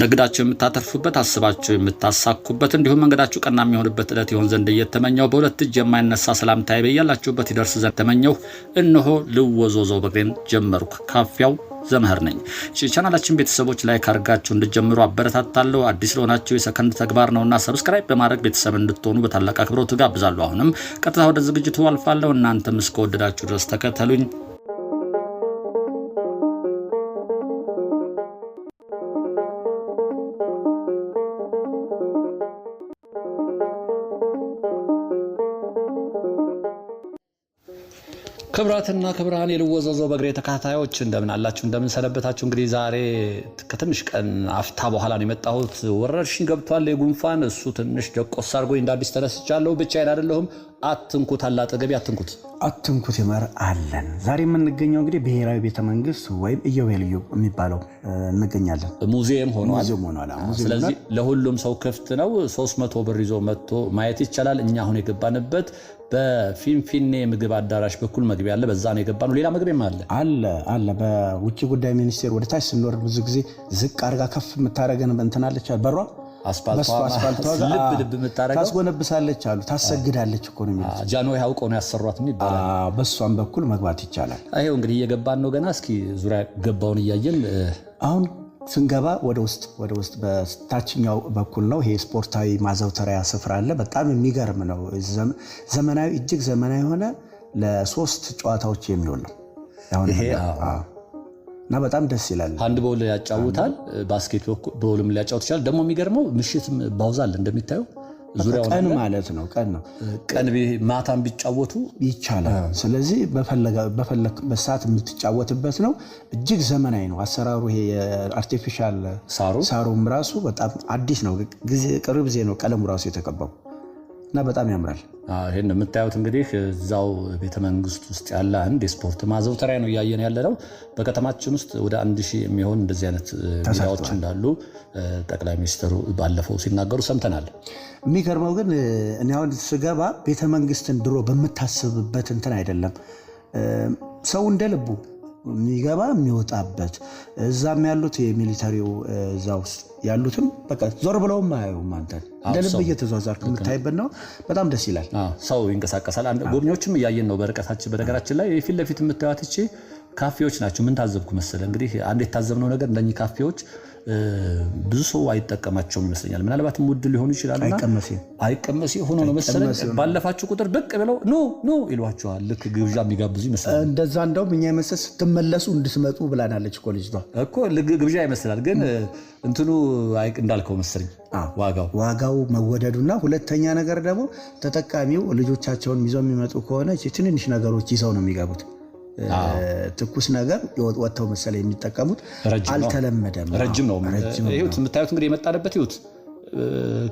ንግዳችሁ የምታተርፉበት አስባችሁ የምታሳኩበት እንዲሁም መንገዳችሁ ቀና የሚሆንበት ዕለት ይሆን ዘንድ እየተመኘው በሁለት እጅ የማይነሳ ሰላምታዬ በያላችሁበት ይደርስ ዘንድ ተመኘው። እነሆ ልወዞዞ በግሬን ጀመርኩ። ካፊያው ዘመህር ነኝ። ቻናላችን ቤተሰቦች ላይክ አድርጋችሁ እንድትጀምሩ አበረታታለሁ። አዲስ ለሆናችሁ የሰከንድ ተግባር ነውና ሰብስክራይብ በማድረግ ቤተሰብ እንድትሆኑ በታላቅ አክብሮት ጋብዛለሁ። አሁንም ቀጥታ ወደ ዝግጅቱ አልፋለሁ። እናንተም እስከወደዳችሁ ድረስ ተከተሉኝ። ክብራትና ክብራን የልወዞዞ በግሬ ተከታታዮች እንደምን አላችሁ? እንደምን ሰነበታችሁ? እንግዲህ ዛሬ ከትንሽ ቀን አፍታ በኋላ ነው የመጣሁት። ወረርሽኝ ገብቷል፣ የጉንፋን እሱ ትንሽ ደቆስ አድርጎኝ እንደ አዲስ ተነስቻለሁ። ብቻዬን አይደለሁም። አትንኩት አለ አጠገቤ፣ አትንኩት ይመር አለን። ዛሬ የምንገኘው እንግዲህ ብሔራዊ ቤተመንግስት ወይም ኢዮቤልዩ የሚባለው እንገኛለን። ሙዚየም ሆኗል። ስለዚህ ለሁሉም ሰው ክፍት ነው። 300 ብር ይዞ መጥቶ ማየት ይቻላል። እኛ አሁን የገባንበት በፊንፊኔ ምግብ አዳራሽ በኩል መግቢያ አለ። በዛ ነው የገባነው። ሌላ መግቢያም አለ። በውጭ ጉዳይ ሚኒስቴር ወደ ታች ስንወርድ ብዙ ጊዜ ዝቅ አድርጋ ከፍ የምታረገን እንትናለች በሯ አስፋልቷ ልብ የምታረገው ታስጎነብሳለች አሉ። ታሰግዳለች እኮ ነው የሚሉት። ጃንሆይ አውቀው ነው ያሰሯት ይባላል። በሷም በኩል መግባት ይቻላል። አይው እንግዲህ እየገባን ነው። ገና እስኪ ዙሪያ ገባውን እያየን አሁን ስንገባ ወደ ውስጥ በታችኛው በኩል ነው። ይሄ ስፖርታዊ ማዘውተሪያ ስፍራ አለ። በጣም የሚገርም ነው። ዘመናዊ እጅግ ዘመናዊ ሆነ ለሶስት ጨዋታዎች የሚውል ነው ይሄ እና በጣም ደስ ይላል። ሃንድ ቦል ያጫውታል፣ ባስኬት ቦልም ሊያጫውት ይችላል። ደግሞ የሚገርመው ምሽትም ባውዛል እንደሚታየው ዙሪያው ቀን ማለት ነው። ቀን ማታም ቢጫወቱ ይቻላል። ስለዚህ በፈለክበት ሰዓት የምትጫወትበት ነው። እጅግ ዘመናዊ ነው አሰራሩ። ይሄ የአርቲፊሻል ሳሩም ራሱ በጣም አዲስ ነው። ቅርብ ጊዜ ነው ቀለሙ ራሱ የተቀባው እና በጣም ያምራል። ይሄን የምታዩት እንግዲህ እዛው ቤተመንግስት ውስጥ ያለ አንድ የስፖርት ማዘውተሪያ ነው እያየን ያለ ነው። በከተማችን ውስጥ ወደ 1000 የሚሆን እንደዚህ አይነት ሜዳዎች እንዳሉ ጠቅላይ ሚኒስትሩ ባለፈው ሲናገሩ ሰምተናል። የሚገርመው ግን እኔ አሁን ስገባ ቤተመንግስትን ድሮ በምታስብበት እንትን አይደለም። ሰው እንደልቡ የሚገባ የሚወጣበት እዛም ያሉት የሚሊታሪው እዛ ውስጥ ያሉትም በቃ ዞር ብለውም አያዩም። አንተን እንደልብ እየተዟዟርክ የምታይበት ነው። በጣም ደስ ይላል። ሰው ይንቀሳቀሳል። ጎብኚዎችም እያየን ነው በርቀታችን። በነገራችን ላይ የፊት ለፊት የምታዩት እቺ ካፌዎች ናቸው። ምን ታዘብኩ መሰለ እንግዲህ አንድ የታዘብነው ነገር እነኚህ ካፌዎች ብዙ ሰው አይጠቀማቸውም ይመስለኛል። ምናልባትም ውድ ሊሆኑ ይችላልና አይቀመሲ ሆኖ ነው መሰለኝ። ባለፋችሁ ቁጥር ብቅ ብለው ኖ ይሏቸዋል። ልክ ግብዣ የሚጋብዙ ይመስላል። እንደዛ እንደውም እኛ የመሰል ስትመለሱ እንድትመጡ ብላናለች እኮ ልጅቷ እኮ ግብዣ ይመስላል። ግን እንትኑ እንዳልከው መሰለኝ ዋጋው መወደዱና ሁለተኛ ነገር ደግሞ ተጠቃሚው ልጆቻቸውን ይዘው የሚመጡ ከሆነ ትንንሽ ነገሮች ይዘው ነው የሚገቡት። ትኩስ ነገር ወጥተው መሰለ የሚጠቀሙት አልተለመደም። ረጅም ነው። ይሁት የምታዩት እንግዲህ የመጣንበት ይሁት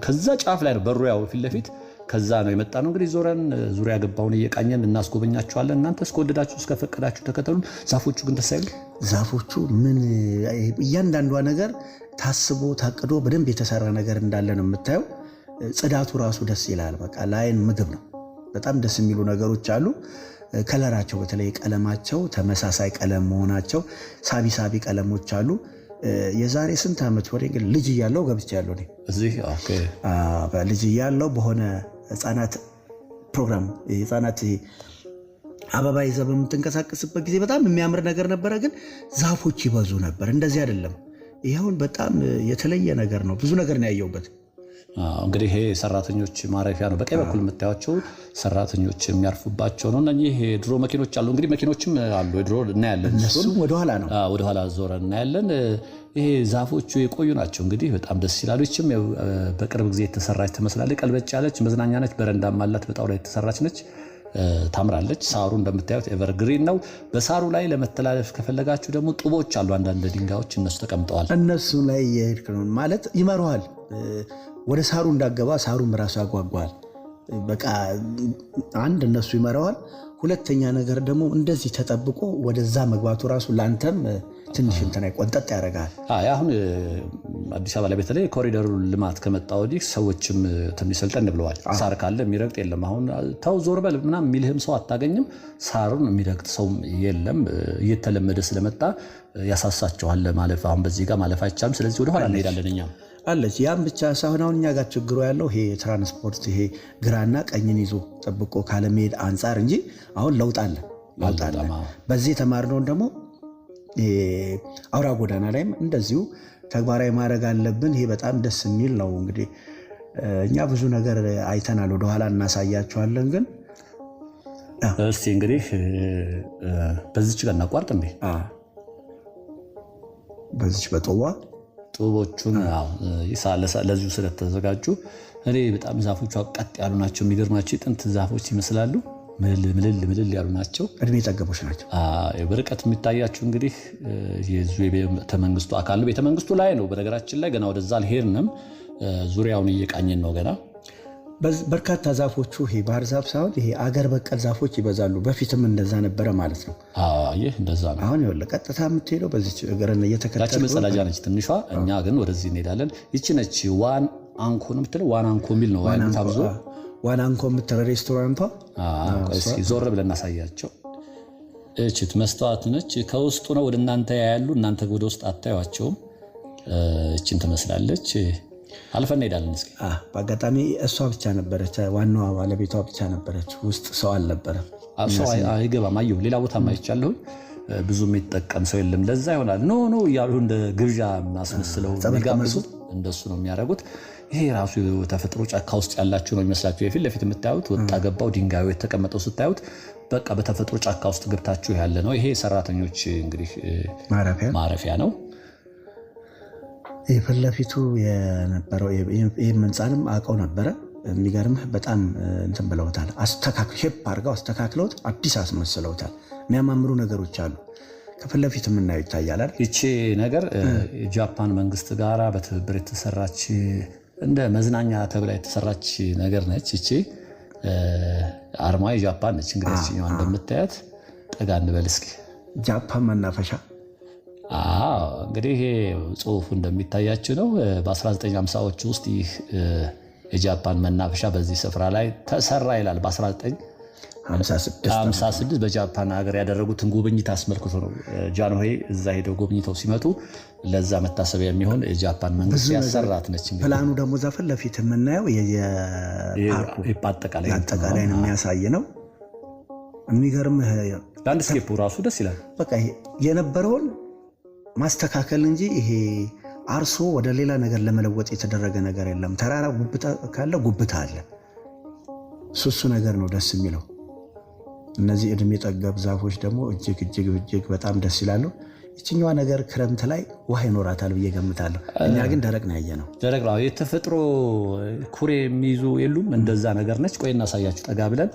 ከዛ ጫፍ ላይ ነው በሩ ያው ፊት ለፊት ከዛ ነው የመጣ ነው። እንግዲህ ዞረን ዙሪያ ገባውን እየቃኘን እናስጎበኛችኋለን። እናንተ እስከወደዳችሁ እስከፈቀዳችሁ ተከተሉን። ዛፎቹ ግን ደስ አይሉ። ዛፎቹ ምን እያንዳንዷ ነገር ታስቦ ታቅዶ በደንብ የተሰራ ነገር እንዳለ ነው የምታየው። ጽዳቱ ራሱ ደስ ይላል። በቃ ለአይን ምግብ ነው። በጣም ደስ የሚሉ ነገሮች አሉ። ከለራቸው በተለይ ቀለማቸው ተመሳሳይ ቀለም መሆናቸው ሳቢ ቀለሞች አሉ። የዛሬ ስንት ዓመት ወደ እንግዲህ ልጅ እያለሁ ገብቻለሁ እኔ እዚህ ልጅ እያለሁ በሆነ ህፃናት ፕሮግራም ህፃናት አበባ ይዘህ በምትንቀሳቀስበት ጊዜ በጣም የሚያምር ነገር ነበረ። ግን ዛፎች ይበዙ ነበር። እንደዚህ አይደለም። ይሄውን በጣም የተለየ ነገር ነው። ብዙ ነገር ነው ያየሁበት። እንግዲህ ይሄ ሰራተኞች ማረፊያ ነው። በቀኝ በኩል የምታዩቸው ሰራተኞች የሚያርፉባቸው ነው። እነኚህ ድሮ መኪኖች አሉ። እንግዲህ መኪኖችም አሉ ድሮ እናያለን። እሱም ወደኋላ ነው። ወደኋላ ዞረን እናያለን። ይሄ ዛፎቹ የቆዩ ናቸው። እንግዲህ በጣም ደስ ይላሉ። ይችም በቅርብ ጊዜ የተሰራች ትመስላለች። ቀልበጭ ያለች መዝናኛ ነች። በረንዳም አላት። በጣውላ የተሰራች ነች። ታምራለች። ሳሩ እንደምታዩት ኤቨርግሪን ነው። በሳሩ ላይ ለመተላለፍ ከፈለጋችሁ ደግሞ ጡቦች አሉ። አንዳንድ ድንጋዮች እነሱ ተቀምጠዋል። እነሱ ላይ የሄድክ ነው ማለት ይመሩሃል። ወደ ሳሩ እንዳገባ ሳሩም ራሱ ያጓጓል። በቃ አንድ እነሱ ይመራዋል። ሁለተኛ ነገር ደግሞ እንደዚህ ተጠብቆ ወደዛ መግባቱ ራሱ ላንተም ትንሽ እንትና ቆንጠጥ ያደርጋል። አሁን አዲስ አበባ ላይ በተለይ ኮሪደሩ ልማት ከመጣ ወዲህ ሰዎችም ትንሽ ሰልጠን ብለዋል። ሳር ካለ የሚረግጥ የለም። አሁን ተው ዞር በል ምናምን የሚልህም ሰው አታገኝም። ሳሩን የሚረግጥ ሰው የለም። እየተለመደ ስለመጣ ያሳሳቸዋል ማለፍ። አሁን በዚህ ጋር ማለፍ አይቻልም። ስለዚህ ወደኋላ እንሄዳለን እኛም አለች። ያም ብቻ ሳይሆን አሁን እኛ ጋር ችግሩ ያለው ይሄ ትራንስፖርት ይሄ ግራና ቀኝን ይዞ ጠብቆ ካለመሄድ አንጻር እንጂ አሁን ለውጥ አለ። በዚህ የተማርነውን ደግሞ አውራ ጎዳና ላይም እንደዚሁ ተግባራዊ ማድረግ አለብን። ይሄ በጣም ደስ የሚል ነው። እንግዲህ እኛ ብዙ ነገር አይተናል፣ ወደኋላ እናሳያቸዋለን። ግን እስቲ እንግዲህ በዚች ጋር እናቋርጥ እንዴ? በዚች በጦዋ ጡቦቹን ለዚሁ ስለተዘጋጁ እኔ በጣም ዛፎቹ ቀጥ ያሉ ናቸው። የሚገርማቸው የጥንት ዛፎች ይመስላሉ። ምልል ያሉ ናቸው። እድሜ ጠገቦች ናቸው። በርቀት የሚታያችሁ እንግዲህ የቤተመንግስቱ አካል ነው። ቤተመንግስቱ ላይ ነው። በነገራችን ላይ ገና ወደዛ አልሄድንም። ዙሪያውን እየቃኘን ነው ገና። በርካታ ዛፎቹ ይሄ ባህር ዛፍ ሳይሆን ይሄ አገር በቀል ዛፎች ይበዛሉ። በፊትም እንደዛ ነበረ ማለት ነው። ይህ እንደዛ ነው። አሁን ይኸውልህ ቀጥታ የምትሄደው በዚች እግርን እየተከተልክ ያቺ መጸዳጃ ነች ትንሿ። እኛ ግን ወደዚህ እንሄዳለን። ይቺ ነች ዋን አንኮ ነው የምትለው። ዋን አንኮ የሚል ነው ታብዞ ዋን አንኮ የምትለው ሬስቶራንቷ። እስኪ ዞር ብለን እናሳያቸው። እችት መስተዋት ነች። ከውስጡ ነው ወደ እናንተ ያያሉ። እናንተ ወደ ውስጥ አታዩቸውም። እችን ትመስላለች። አልፈን እንሄዳለን። እስኪ በአጋጣሚ እሷ ብቻ ነበረች፣ ዋናዋ ባለቤቷ ብቻ ነበረች። ውስጥ ሰው አልነበረም። ሰው አይገባም። አየሁ ሌላ ቦታ ማይቻለሁ። ብዙ የሚጠቀም ሰው የለም። ለዛ ይሆናል ኖ እያሉ እንደ ግብዣ ማስመስለው የሚጋብዙት እንደሱ ነው የሚያደርጉት። ይሄ ራሱ ተፈጥሮ ጫካ ውስጥ ያላችሁ ነው የሚመስላችሁ። የፊት ለፊት የምታዩት ወጣ ገባው ድንጋዩ የተቀመጠው ስታዩት በቃ በተፈጥሮ ጫካ ውስጥ ገብታችሁ ያለ ነው። ይሄ ሰራተኞች እንግዲህ ማረፊያ ነው። የፊት ለፊቱ የነበረው ይህ መንጻንም አውቀው ነበረ። የሚገርምህ በጣም እንትን ብለውታል። ሼፕ አድርገው አስተካክለውት አዲስ አስመስለውታል። የሚያማምሩ ነገሮች አሉ። ከፊት ለፊት የምናየው ይታያል። ይቺ ነገር የጃፓን መንግስት ጋራ በትብብር የተሰራች እንደ መዝናኛ ተብላ የተሰራች ነገር ነች። ይቺ አርማ የጃፓን ነች። እንግዲህ እችኛዋ እንደምታያት ጠጋ እንበል እስኪ። ጃፓን መናፈሻ እንግዲህ ይሄ ጽሁፉ እንደሚታያችሁ ነው። በ1950ዎቹ ውስጥ ይህ የጃፓን መናፈሻ በዚህ ስፍራ ላይ ተሰራ ይላል። በ1956 በጃፓን ሀገር ያደረጉትን ጉብኝት አስመልክቶ ነው። ጃንሆይ እዛ ሄደው ጎብኝተው ሲመጡ ለዛ መታሰቢያ የሚሆን የጃፓን መንግስት ያሰራት ነች። ፕላኑ ደግሞ እዛ ፊት ለፊት የምናየው አጠቃላይ የሚያሳይ ነው። የሚገርምህ ላንድስኬፑ ራሱ ደስ ይላል። በቃ የነበረውን ማስተካከል እንጂ ይሄ አርሶ ወደ ሌላ ነገር ለመለወጥ የተደረገ ነገር የለም። ተራራ ጉብታ ካለ ጉብታ አለ። እሱ ነገር ነው ደስ የሚለው። እነዚህ እድሜ ጠገብ ዛፎች ደግሞ እጅግ በጣም ደስ ይላሉ። ይችኛዋ ነገር ክረምት ላይ ውሃ ይኖራታል ብዬ ገምታለሁ። እኛ ግን ደረቅ ነው ያየነው። ደረቅ ነው። የተፈጥሮ ኩሬ የሚይዙ የሉም እንደዛ ነገር ነች። ቆይ እናሳያችሁ ጠጋ ብለን።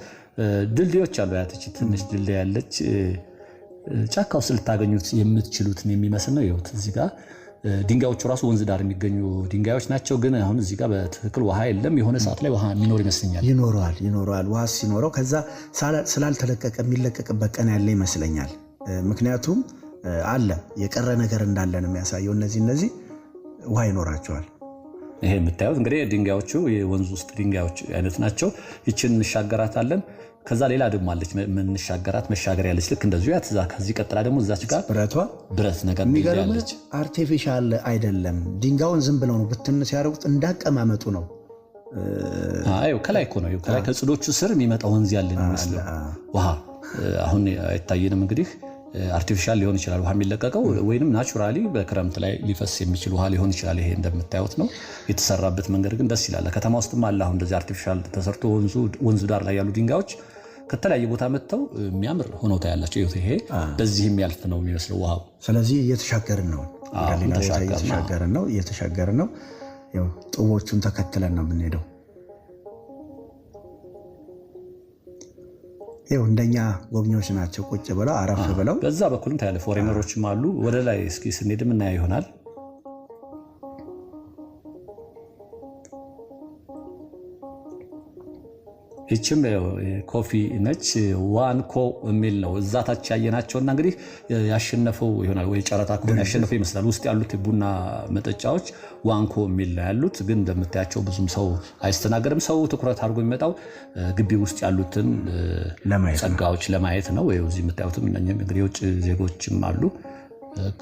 ድልድዮች አሉ። ያተች ትንሽ ድልድይ ያለች ጫካ ውስጥ ልታገኙት የምትችሉትን የሚመስል ነው። ይኸውት እዚህ ጋር ድንጋዮቹ ራሱ ወንዝ ዳር የሚገኙ ድንጋዮች ናቸው። ግን አሁን እዚህ ጋር በትክክል ውሃ የለም። የሆነ ሰዓት ላይ ውሃ የሚኖር ይመስለኛል። ይኖረዋል። ውሃ ሲኖረው ከዛ ስላልተለቀቀ የሚለቀቅበት ቀን ያለ ይመስለኛል። ምክንያቱም አለ የቀረ ነገር እንዳለ ነው የሚያሳየው። እነዚህ ውሃ ይኖራቸዋል። ይሄ የምታዩት እንግዲህ ድንጋዮቹ የወንዝ ውስጥ ድንጋዮች አይነት ናቸው። ይችን እንሻገራታለን። ከዛ ሌላ ደግሞ አለች የምንሻገራት መሻገር ያለች ልክ እንደዚሁ ያትዛ። ከዚህ ቀጥላ ደግሞ እዛች ጋር ብረት ነገር ያለች አርቲፊሻል አይደለም። ድንጋዩን ዝም ብለው ነው ብትን ሲያደርጉት እንዳቀማመጡ ነው። ከላይ እኮ ነው ከላይ ከጽዶቹ ስር የሚመጣ ወንዝ ያለ ነው የሚመስለው። ውሃ አሁን አይታየንም። እንግዲህ አርቲፊሻል ሊሆን ይችላል ውሃ የሚለቀቀው፣ ወይንም ናቹራሊ በክረምት ላይ ሊፈስ የሚችል ውሃ ሊሆን ይችላል። ይሄ እንደምታዩት ነው የተሰራበት መንገድ ግን ደስ ይላል። ከተማ ውስጥም አለ አሁን እንደዚህ አርቲፊሻል ተሰርቶ ወንዙ ዳር ላይ ያሉ ድንጋዮች ከተለያየ ቦታ መጥተው የሚያምር ሆነው ታያላቸው። ይሄ በዚህ የሚያልፍ ነው የሚመስለው ውሃው። ስለዚህ እየተሻገርን ነው፣ እየተሻገርን ነው። ያው ጡቦቹን ተከትለን ነው የምንሄደው። ይኸው እንደኛ ጎብኚዎች ናቸው ቁጭ ብለው አረፍ ብለው። በዛ በኩልም ታያለ ፎሬነሮችም አሉ። ወደ ላይ እስኪ ስንሄድ የምናየው ይሆናል። ይችም ኮፊ ነች። ዋንኮ የሚል ነው እዛ ታች ያየናቸውና እንግዲህ ያሸነፈው ይሆናል ወይ ጨረታ ከሆነ ያሸነፈው ይመስላል። ውስጥ ያሉት ቡና መጠጫዎች ዋንኮ የሚል ነው ያሉት። ግን እንደምታያቸው ብዙም ሰው አይስተናገድም። ሰው ትኩረት አድርጎ የሚመጣው ግቢ ውስጥ ያሉትን ጸጋዎች ለማየት ነው። እዚህ የምታዩትም እነኝም እንግዲህ የውጭ ዜጎችም አሉ።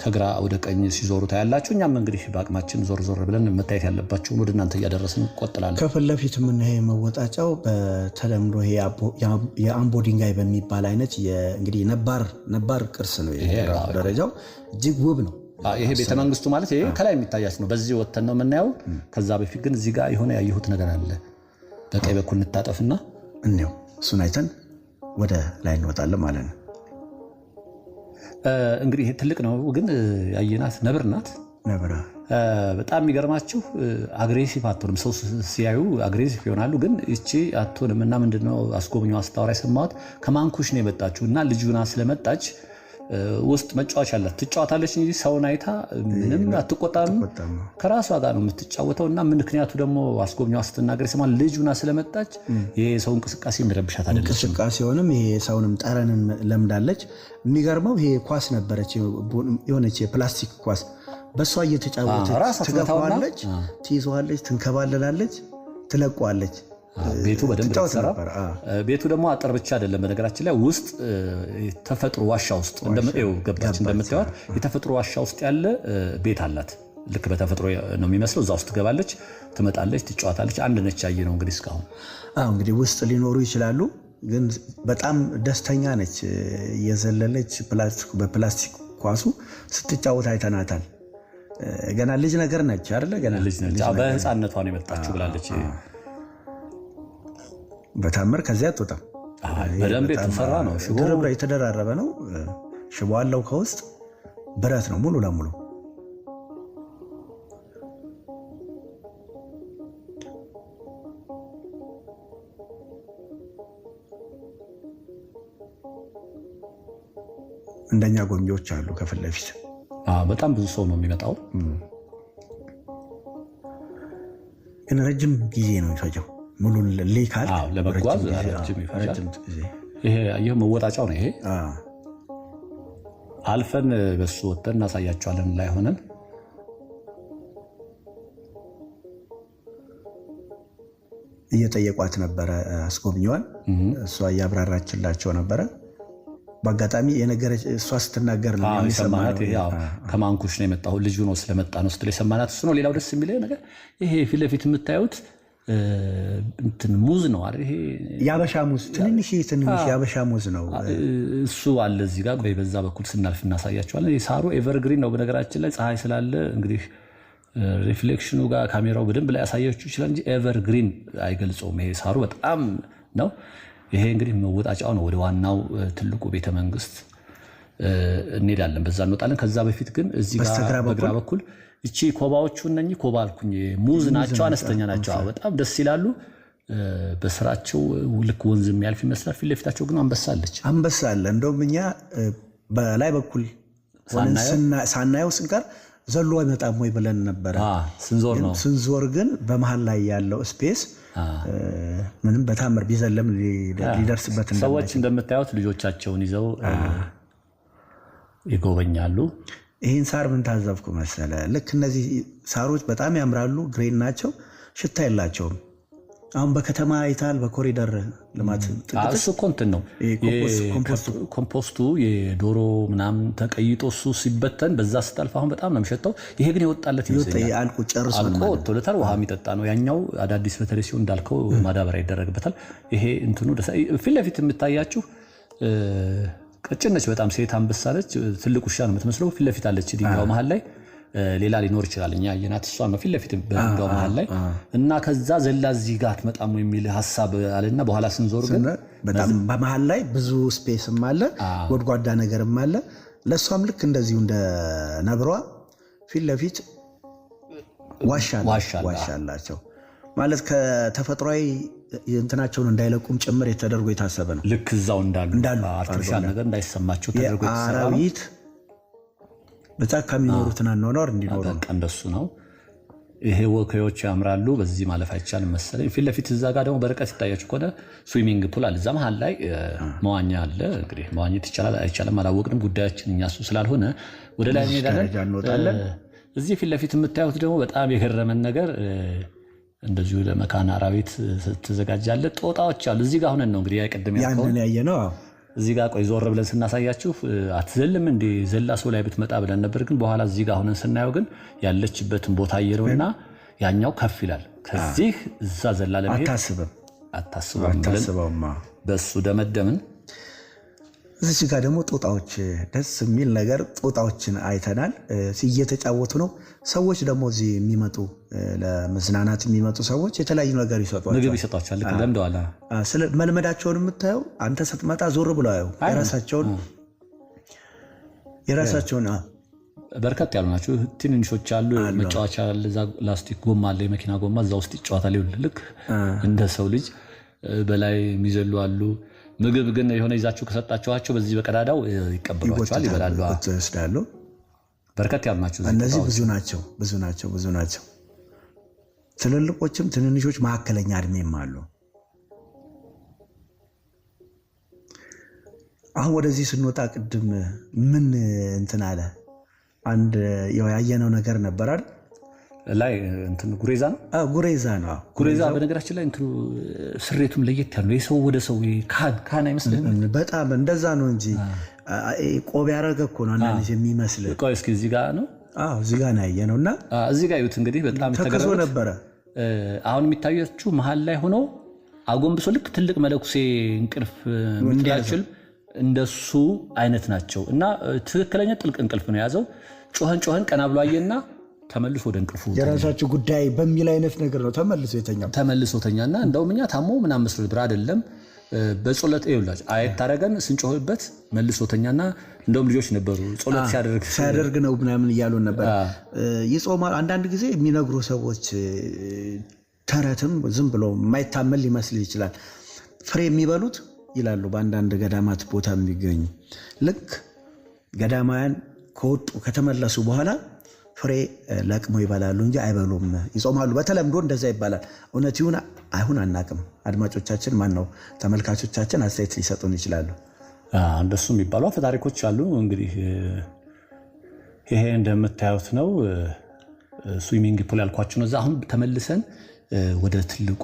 ከግራ ወደ ቀኝ ሲዞሩ ታያላችሁ። እኛም እንግዲህ በአቅማችን ዞር ዞር ብለን መታየት ያለባቸውን ወደ እናንተ እያደረስን እንቆጥላለን። ከፊት ለፊት የምናየው መወጣጫው በተለምዶ የአምቦ ድንጋይ በሚባል አይነት እንግዲህ ነባር ቅርስ ነው። ደረጃው እጅግ ውብ ነው። ይሄ ቤተመንግስቱ ማለት ይሄ ከላይ የሚታያች ነው። በዚህ ወተን ነው የምናየው። ከዛ በፊት ግን እዚህ ጋር የሆነ ያየሁት ነገር አለ። በቀኝ በኩል እንታጠፍና እንየው። እሱን አይተን ወደ ላይ እንወጣለን ማለት ነው። እንግዲህ ትልቅ ነው ግን ያየናት ነብር ናት። በጣም የሚገርማችሁ አግሬሲቭ አትሆንም። ሰው ሲያዩ አግሬሲቭ ይሆናሉ፣ ግን እቺ አትሆንም። እና ምንድነው አስጎብኛው አስታወራ የሰማሁት ከማንኩሽ ነው የመጣችው እና ልጁና ስለመጣች ውስጥ መጫወቻ አላት። ትጫወታለች እንጂ ሰውን አይታ ምንም አትቆጣም። ከራሷ ጋር ነው የምትጫወተው። እና ምክንያቱ ደግሞ አስጎብኛው ስትናገር ይሰማል። ልጁና ስለመጣች ይሄ ሰው እንቅስቃሴ የሚረብሻት አይደለም። እንቅስቃሴውንም ይሄ ሰውንም ጠረንን ለምዳለች። የሚገርመው ይሄ ኳስ ነበረች፣ የሆነች የፕላስቲክ ኳስ። በእሷ እየተጫወተች ትገፋዋለች፣ ትይዘዋለች፣ ትንከባለላለች፣ ትለቋለች። ቤቱ በደንብ ተሰራ። ቤቱ ደግሞ አጥር ብቻ አይደለም። በነገራችን ላይ ውስጥ ተፈጥሮ ዋሻ ውስጥ ገብታችን እንደምታዩት የተፈጥሮ ዋሻ ውስጥ ያለ ቤት አላት። ልክ በተፈጥሮ ነው የሚመስለው። እዛ ውስጥ ትገባለች፣ ትመጣለች፣ ትጫወታለች። አንድ ነች ያየ ነው እንግዲህ እስካሁን። እንግዲህ ውስጥ ሊኖሩ ይችላሉ፣ ግን በጣም ደስተኛ ነች። እየዘለለች በፕላስቲክ ኳሱ ስትጫወት አይተናታል። ገና ልጅ ነገር ነች አይደለ? ገና ልጅ ነች። በህፃንነቷ ነው የመጣችው ብላለች። በታምር ከዚያ አትወጣም። በደንብ የተሰራ ነው። ሽቦ የተደራረበ ነው። ሽቦ አለው ከውስጥ ብረት ነው ሙሉ ለሙሉ። እንደኛ ጎብኚዎች አሉ ከፊት ለፊት። በጣም ብዙ ሰው ነው የሚመጣው፣ ግን ረጅም ጊዜ ነው የሚፈጀው። ሙሉ ሌካል ለመጓዝ ረጅም ይፈጃል። ይሄ አየሁ መወጣጫው ነው። ይሄ አልፈን በሱ ወጥተን እናሳያቸዋለን። ላይ ሆነን እየጠየቋት ነበረ አስጎብኚዋን። እሷ እያብራራችላቸው ነበረ። በአጋጣሚ የነገረች እሷ ስትናገር ነው የሰማናት። ከማንኩሽ ነው የመጣው ልጁ ነው ስለመጣ ነው ስትል የሰማናት እሱ ነው። ሌላው ደስ የሚለው ነገር ይሄ ፊት ለፊት የምታዩት ሙዝ ነው አይደል? ይሄ ያበሻ ሙዝ ትንሽ ያበሻ ሙዝ ነው። እሱ አለ እዚህ ጋር በዛ በኩል ስናልፍ እናሳያቸዋለን። ሳሩ ኤቨርግሪን ነው። በነገራችን ላይ ፀሐይ ስላለ እንግዲህ ሪፍሌክሽኑ ጋር ካሜራው በደንብ ላይ ያሳያችሁ ይችላል እንጂ ኤቨርግሪን አይገልጸውም። ይሄ ሳሩ በጣም ነው። ይሄ እንግዲህ መወጣጫው ነው። ወደ ዋናው ትልቁ ቤተመንግስት እንሄዳለን፣ በዛ እንወጣለን። ከዛ በፊት ግን እዚህ ጋር በግራ በኩል እቺ ኮባዎቹ እነኚህ ኮባ አልኩኝ ሙዝ ናቸው። አነስተኛ ናቸው። በጣም ደስ ይላሉ። በስራቸው ልክ ወንዝ የሚያልፍ ይመስላል። ፊት ለፊታቸው ግን አንበሳ አለ። እንደውም እኛ በላይ በኩል ሳናየው ስንቀር ዘሎ አይመጣም ወይ ብለን ነበረ። ስንዞር ግን በመሀል ላይ ያለው ስፔስ ምንም በታምር ቢዘለም ሊደርስበት ሰዎች እንደምታዩት ልጆቻቸውን ይዘው ይጎበኛሉ። ይህን ሳር ምን ታዘብኩ መሰለ? ልክ እነዚህ ሳሮች በጣም ያምራሉ፣ ግሬን ናቸው፣ ሽታ የላቸውም። አሁን በከተማ አይታል በኮሪደር ልማት እሱ እንትን ነው ኮምፖስቱ የዶሮ ምናምን ተቀይጦ እሱ ሲበተን በዛ ስታልፍ አሁን በጣም ነው የሚሸጠው። ይሄ ግን የወጣለት ይመስለኛል። አልቆ ጨርሶ ወጥቶለታል። ውሃ የሚጠጣ ነው። ያኛው አዳዲስ በተለይ ሲሆን እንዳልከው ማዳበሪያ ይደረግበታል። ይሄ እንትኑ ፊት ለፊት የምታያችሁ ቀጭን ነች በጣም ሴት አንበሳ ነች። ትልቅ ውሻ ነው የምትመስለው። ፊት ለፊት አለች ድንጋዩ መሀል ላይ። ሌላ ሊኖር ይችላል። እኛ የናት እሷ ነው ፊት ለፊት በድንጋዩ መሀል ላይ እና ከዛ ዘላ እዚህ ጋር አትመጣም የሚል ሀሳብ አለና በኋላ ስንዞር ግን በጣም በመሀል ላይ ብዙ ስፔስም አለ፣ ጎድጓዳ ነገርም አለ። ለእሷም ልክ እንደዚሁ እንደ ነብሯ ፊት ለፊት ዋሻ አላቸው። ማለት ከተፈጥሯዊ እንትናቸውን እንዳይለቁም ጭምር የተደርጎ የታሰበ ነው። ልክ እዛው እንዳሉ አርቲፊሻል ነገር እንዳይሰማቸው ተደርጎ የተሰራ ነው። አራዊት በጫካ የሚኖሩትን አኗኗር እንዲኖሩ እንደሱ ነው። ይሄ ወካዮች ያምራሉ። በዚህ ማለፍ አይቻልም መሰለኝ። ፊት ለፊት እዛ ጋር ደግሞ በርቀት ይታያችሁ ከሆነ ስዊሚንግ ፑል አለ። እዛ መሀል ላይ መዋኛ አለ። እንግዲህ መዋኘት ይቻላል አይቻልም አላወቅንም። ጉዳያችን እኛ እሱ ስላልሆነ ወደ ላይ እንሄዳለን። እዚህ ፊት ለፊት የምታዩት ደግሞ በጣም የገረመን ነገር እንደዚሁ ለመካነ አራዊት ስትዘጋጃለ ጦጣዎች አሉ። እዚህ ጋር ሆነን ነው እንግዲህ ያቀደም ያየነው። እዚህ ጋር ቆይ ዞር ብለን ስናሳያችሁ አትዘልም እንዴ ዘላ ሰው ላይ ብትመጣ ብለን ነበር። ግን በኋላ እዚህ ጋር ሆነን ስናየው ግን ያለችበትን ቦታ አየነውና ያኛው ከፍ ይላል። ከዚህ እዛ ዘላ ለመሄድ አታስበውም። በሱ ደመደምን። እዚህ ጋር ደግሞ ጦጣዎች፣ ደስ የሚል ነገር ጦጣዎችን አይተናል። እየተጫወቱ ነው። ሰዎች ደግሞ እዚህ የሚመጡ ለመዝናናት የሚመጡ ሰዎች የተለያዩ ነገር ይሰጧቸዋል፣ ምግብ ይሰጧቸዋል። ልክ ለምደዋል። መልመዳቸውን የምታየው አንተ ስትመጣ ዞር ብለው ያዩ የራሳቸውን በርከት ያሉ ናቸው። ትንንሾች አሉ። መጫወቻ አለ። እዛ ላስቲክ ጎማ አለ፣ የመኪና ጎማ፣ እዛ ውስጥ ይጫወታል። ልክ እንደ ሰው ልጅ በላይ የሚዘሉ አሉ። ምግብ ግን የሆነ ይዛችሁ ከሰጣችኋቸው በዚህ በቀዳዳው ይቀበሏቸዋል፣ ይበላሉ፣ ይወስዳሉ። በርከት ያሉ ናቸው። እነዚህ ብዙ ናቸው። ትልልቆችም ትንንሾች መካከለኛ እድሜም አሉ። አሁን ወደዚህ ስንወጣ ቅድም ምን እንትን አለ አንድ ያየነው ነገር ነበራል ላይ እንትን ጉሬዛ ነው። ጉሬዛ በነገራችን ላይ እንትኑ ስሬቱም ለየት ያለው የሰው ወደ ሰው ካህን አይመስልም? በጣም እንደዛ ነው እንጂ ቆብ ያደረገ እኮ ነው አንዳንድ የሚመስል። ቆይ እስኪ እዚህ ጋር ነው። እዚህ ጋር ነው ያየነው እና እዚህ ጋር ይሁት እንግዲህ በጣም ተከሶ ነበረ። አሁን የሚታያችሁ መሀል ላይ ሆኖ አጎንብሶ ልክ ትልቅ መለኩሴ እንቅልፍ እንዲያችል እንደሱ አይነት ናቸው እና ትክክለኛ ጥልቅ እንቅልፍ ነው የያዘው። ጮኸን ቀና ብሎ አየና ተመልሶ ወደ እንቅልፉ የራሳችሁ ጉዳይ በሚል አይነት ነገር ነው ተመልሶ ተኛና እንደውም እኛ ታሞ ምናምን መስሎ ብር አይደለም በጸሎት ይውላችሁ አየት ታረገን ስንጮህበት መልሶ ተኛና እንደውም ልጆች ነበሩ ጸሎት ሲያደርግ ነው ምናምን እያሉን ነበር። ይጾማል። አንዳንድ ጊዜ የሚነግሩ ሰዎች ተረትም ዝም ብሎ የማይታመን ሊመስል ይችላል። ፍሬ የሚበሉት ይላሉ በአንዳንድ ገዳማት ቦታ የሚገኙ ልክ ገዳማውያን ከወጡ ከተመለሱ በኋላ ፍሬ ለቅሞ ይበላሉ እንጂ አይበሉም፣ ይጾማሉ። በተለምዶ እንደዛ ይባላል። እውነት ይሁን አይሁን አናቅም። አድማጮቻችን ነው ተመልካቾቻችን አስተያየት ሊሰጡን ይችላሉ። እንደሱ የሚባሉ አፈ ታሪኮች አሉ። እንግዲህ ይሄ እንደምታዩት ነው ስዊሚንግ ፑል ያልኳችሁ ነው። እዛ አሁን ተመልሰን ወደ ትልቁ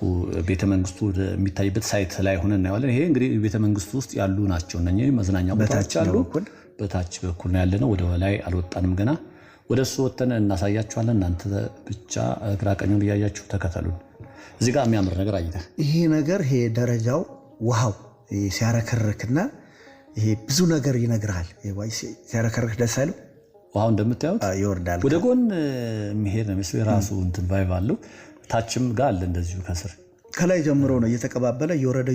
ቤተመንግስቱ የሚታይበት ሳይት ላይ ሆነ እናየዋለን። ይሄ እንግዲህ ቤተመንግስቱ ውስጥ ያሉ ናቸው። እነኚህ መዝናኛ ቦታዎች አሉ። በታች በኩል ነው ያለነው። ወደ ላይ አልወጣንም ገና። ወደ እሱ ወተን እናሳያችኋለን። እናንተ ብቻ ግራ ቀኙን እያያችሁ ተከተሉን። እዚህ ጋር የሚያምር ነገር አይተህ ይሄ ነገር ይሄ ደረጃው ውሃው ሲያረከርክና ይሄ ብዙ ነገር ይነግራል። ሲያረከርክ ደስ አይልም? ውሃው እንደምታዩት ይወርዳል። ወደ ጎን የሚሄድ ነው የሚመስለው። የራሱ እንትን ቫይብ አለው። ታችም ጋር አለ እንደዚሁ ከስር ከላይ ጀምሮ ነው እየተቀባበለ እየወረደ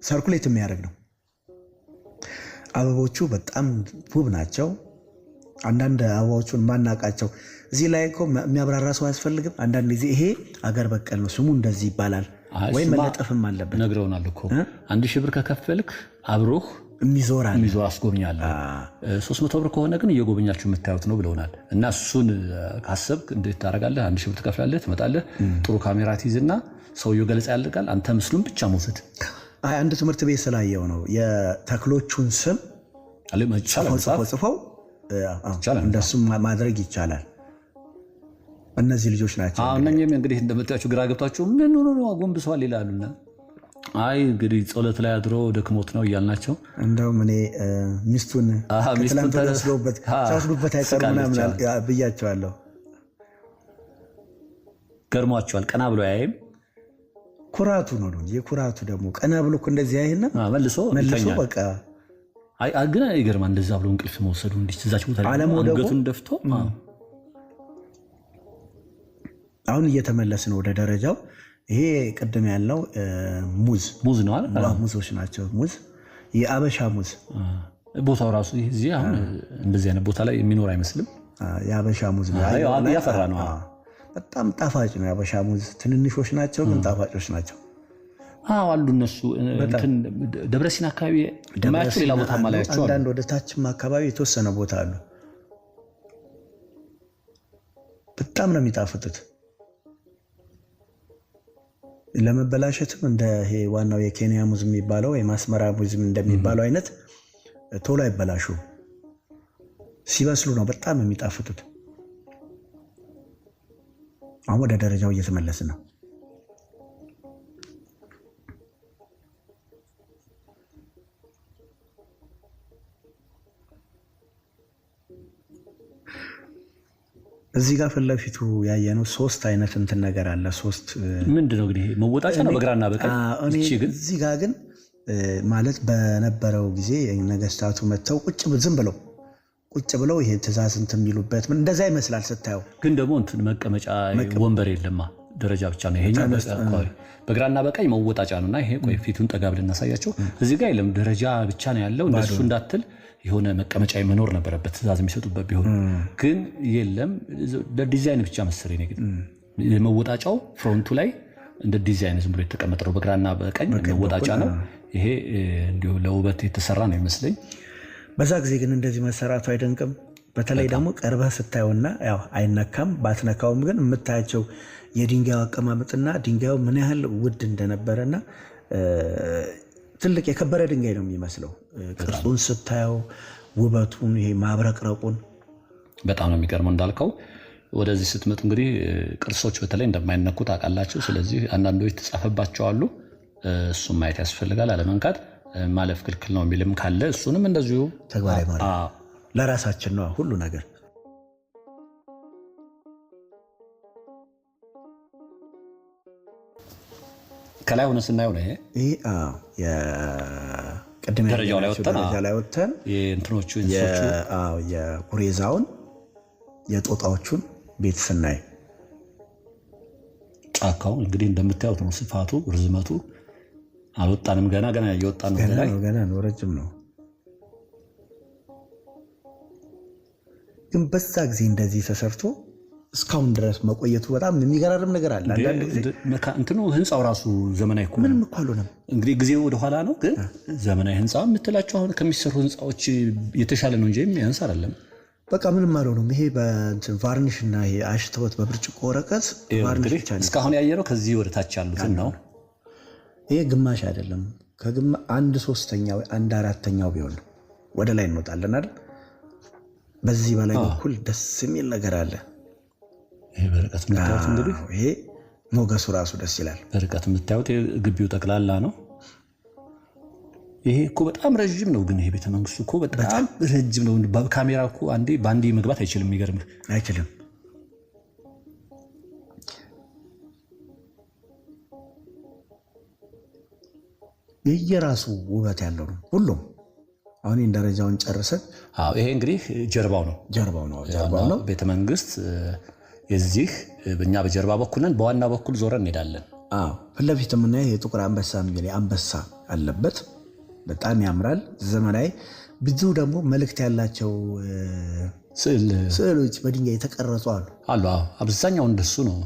ሰርኩሌት የሚያደርግ ነው። አበቦቹ በጣም ውብ ናቸው። አንዳንድ አበባዎቹን ማናቃቸው እዚህ ላይ እኮ የሚያብራራ ሰው አያስፈልግም። አንዳንድ ጊዜ ይሄ አገር በቀል ነው ስሙ እንደዚህ ይባላል ወይ መለጠፍም አለበት። ነግረውናል እኮ 1000 ብር ከከፈልክ አብሮህ የሚዞር አስጎብኛለሁ። 300 ብር ከሆነ ግን እየጎበኛችሁ የምታዩት ነው ብለውናል። እና እሱን ካሰብክ እንዴት ታደርጋለህ? 1000 ብር ትከፍላለህ፣ ትመጣለህ፣ ጥሩ ካሜራ ትይዝና ሰውየው ገለጻ ያደርጋል። አንተ ምስሉን ብቻ መውሰድ። አንድ ትምህርት ቤት ስላየው ነው የተክሎቹን ስም ጽፈው እንደሱም ማድረግ ይቻላል። እነዚህ ልጆች ናቸው። እነኝም እንግዲህ እንደምታያቸው ግራ ገብቷቸው ምን ሆኖ ነው አጎንብሰዋል ይላሉና አይ እንግዲህ ጸሎት ላይ አድሮ ደክሞት ነው እያልናቸው እንደውም እኔ ሚስቱን ወስዶበት አይቀር ምናምን ብያቸዋለሁ። ገርሟቸዋል። ቀና ብሎ ያይም ኩራቱ ነው እንጂ የኩራቱ ደግሞ ቀና ብሎ እንደዚህ አይና መልሶ በቃ ግን ይገርማል። እንደዛ ብሎ እንቅልፍ መውሰዱ እንዲህ እዛች ቦታ አንገቱን ደፍቶ አሁን እየተመለስን ወደ ደረጃው። ይሄ ቅድም ያለው ሙዝ ነው አይደል? ሙዞች ናቸው። ሙዝ የአበሻ ሙዝ ቦታው ራሱ እዚህ አሁን እንደዚህ አይነት ቦታ ላይ የሚኖር አይመስልም። የአበሻ ሙዝ ነው። ያፈራ ነው። በጣም ጣፋጭ ነው። የአበሻ ሙዝ ትንንሾች ናቸው ግን ጣፋጮች ናቸው። አሉ እነሱ ደብረሲና አካባቢ ማያቸው ሌላ ቦታ ማላያቸው አንዳንድ ወደ ታችም አካባቢ የተወሰነ ቦታ አሉ። በጣም ነው የሚጣፍጡት። ለመበላሸትም እንደ ይሄ ዋናው የኬንያ ሙዝ የሚባለው ወይም አስመራ ሙዝ እንደሚባለው አይነት ቶሎ አይበላሹ። ሲበስሉ ነው በጣም የሚጣፍጡት። አሁን ወደ ደረጃው እየተመለስን ነው። እዚህ ጋር ፊት ለፊቱ ያየነው 3 አይነት እንትን ነገር አለ። 3 ምንድነው እንግዲህ መወጣጫ ነው በግራና በቀኝ። እዚህ ጋር ግን ማለት በነበረው ጊዜ ነገስታቱ መጥተው ቁጭ ብለው ይሄ ትእዛዝ እንትን የሚሉበት ምን እንደዛ ይመስላል ስታየው። ግን ደግሞ እንትን መቀመጫ ወንበር የለማ፣ ደረጃ ብቻ ነው። ይሄኛው በግራና በቀኝ መወጣጫ ነውና ይሄ ቆይ ፊቱን ጠጋ ብለን እናሳያቸው። እዚህ ጋር የለም፣ ደረጃ ብቻ ነው ያለው። እንደሱ እንዳትል የሆነ መቀመጫ መኖር ነበረበት ትእዛዝ የሚሰጡበት ቢሆን ግን የለም። ለዲዛይን ብቻ መሰለኝ ግን መወጣጫው ፍሮንቱ ላይ እንደ ዲዛይን ዝም ብሎ የተቀመጠ ነው። በግራና በቀኝ መወጣጫ ነው። ይሄ እንዲሁ ለውበት የተሰራ ነው ይመስለኝ። በዛ ጊዜ ግን እንደዚህ መሰራቱ አይደንቅም? በተለይ ደግሞ ቀርበህ ስታየውና ያው አይነካም፣ ባትነካውም ግን የምታያቸው የድንጋዩ አቀማመጥና ድንጋዩ ምን ያህል ውድ እንደነበረና ትልቅ የከበረ ድንጋይ ነው የሚመስለው። ቅርጹን ስታየው ውበቱን፣ ይሄ ማብረቅረቁን በጣም ነው የሚገርመው። እንዳልከው ወደዚህ ስትመጡ እንግዲህ ቅርሶች በተለይ እንደማይነኩ ታውቃላችሁ። ስለዚህ አንዳንዶች ተጻፈባቸው አሉ። እሱም ማየት ያስፈልጋል። አለመንካት ማለፍ ክልክል ነው የሚልም ካለ እሱንም እንደዚሁ ተግባራዊ ማለት ለራሳችን ነው ሁሉ ነገር። ከላይ ሆነ ስናየው ነው ይሄ ቅድም ደረጃው ላይ ወጥተን የእንትኖቹ የጉሬዛውን የጦጣዎቹን ቤት ስናይ ጫካው እንግዲህ እንደምታዩት ነው። ስፋቱ ርዝመቱ አልወጣንም፣ ገና እየወጣ ነው። ገና ነው፣ ረጅም ነው። ግን በዛ ጊዜ እንደዚህ ተሰርቶ እስካሁን ድረስ መቆየቱ በጣም የሚገራርም ነገር አለ። አንዳንድ ጊዜ እንትኑ ህንፃው ራሱ ዘመናዊ እኮ ምንም እኮ አልሆነም። እንግዲህ ጊዜው ወደኋላ ነው፣ ግን ዘመናዊ ህንፃ የምትላቸው አሁን ከሚሰሩ ህንፃዎች የተሻለ ነው እንጂ የሚያንስ አይደለም። በቃ ምንም አልሆነም። ይሄ በእንትን ቫርኒሽ እና ይሄ አሽተውት በብርጭቆ ወረቀት ቫርኒሽ ብቻ ነው እስካሁን ያየነው። ከዚህ ወደ ታች ያሉትን ነው። ይሄ ግማሽ አይደለም፣ አንድ ሶስተኛው 1/4 ቢሆን ወደ ላይ እንወጣለን አይደል? በዚህ በላይ በኩል ደስ የሚል ነገር አለ። ይሄ በርቀት የምታዩት እንግዲህ ይሄ ሞገሱ ራሱ ደስ ይላል። በርቀት የምታዩት ግቢው ጠቅላላ ነው። ይሄ እኮ በጣም ረጅም ነው። ግን ይሄ ቤተ መንግስቱ እኮ በጣም ረጅም ነው። በካሜራ እኮ በአንዴ መግባት አይችልም። የሚገርም አይችልም። የየራሱ ውበት ያለው ነው ሁሉም። አሁን ደረጃውን ጨርሰን ይሄ እንግዲህ ጀርባው ነው ቤተ መንግስት። የዚህ እኛ በጀርባ በኩል ነን፣ በዋና በኩል ዞረን እንሄዳለን። ፊት ለፊት የምናየው የጥቁር አንበሳ የሚል አንበሳ አለበት። በጣም ያምራል፣ ዘመናዊ። ብዙ ደግሞ መልእክት ያላቸው ስዕሎች በድንጋይ የተቀረጹ አሉ። አብዛኛው እንደሱ ነው።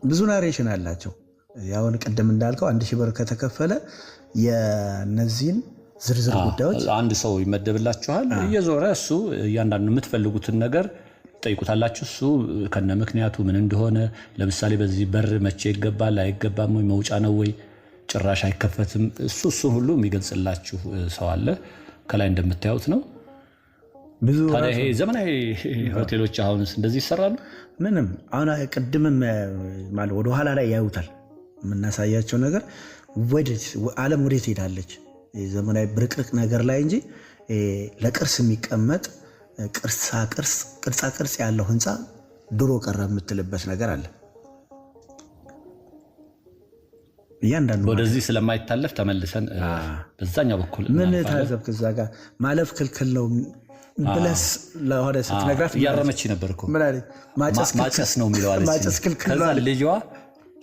ብዙ ናሬሽን አላቸው። ያውን ቅድም እንዳልከው 1000 ብር ከተከፈለ የነዚህን ዝርዝር ጉዳዮች አንድ ሰው ይመደብላችኋል። እየዞረ እሱ እያንዳንዱ የምትፈልጉትን ነገር ጠይቁታላችሁ። እሱ ከነ ምክንያቱ ምን እንደሆነ፣ ለምሳሌ በዚህ በር መቼ ይገባል አይገባም፣ ወይ መውጫ ነው ወይ ጭራሽ አይከፈትም፣ እሱን ሁሉ የሚገልጽላችሁ ሰው አለ። ከላይ እንደምታዩት ነው። ታዲያ ይሄ ዘመናዊ ሆቴሎች አሁንስ እንደዚህ ይሰራሉ? ምንም አሁን ቅድምም ማለት ወደ ኋላ ላይ ያዩታል የምናሳያቸው ነገር ዓለም ወዴት ሄዳለች? ዘመናዊ ብርቅርቅ ነገር ላይ እንጂ ለቅርስ የሚቀመጥ ቅርጻ ቅርጽ ያለው ህንፃ ድሮ ቀረ የምትልበት ነገር አለ። እያንዳንዱ ወደዚህ ስለማይታለፍ ተመልሰን በዛኛው በኩል ምን ታዘብክ? እዛ ጋር ማለፍ ክልክል ነው ብለስ ለሆነ ስትነግራት እያረመች ነበር እኮ ማጨስ ነው የሚለው አለች። ማጨስ ክልክል ከዛ ልጇ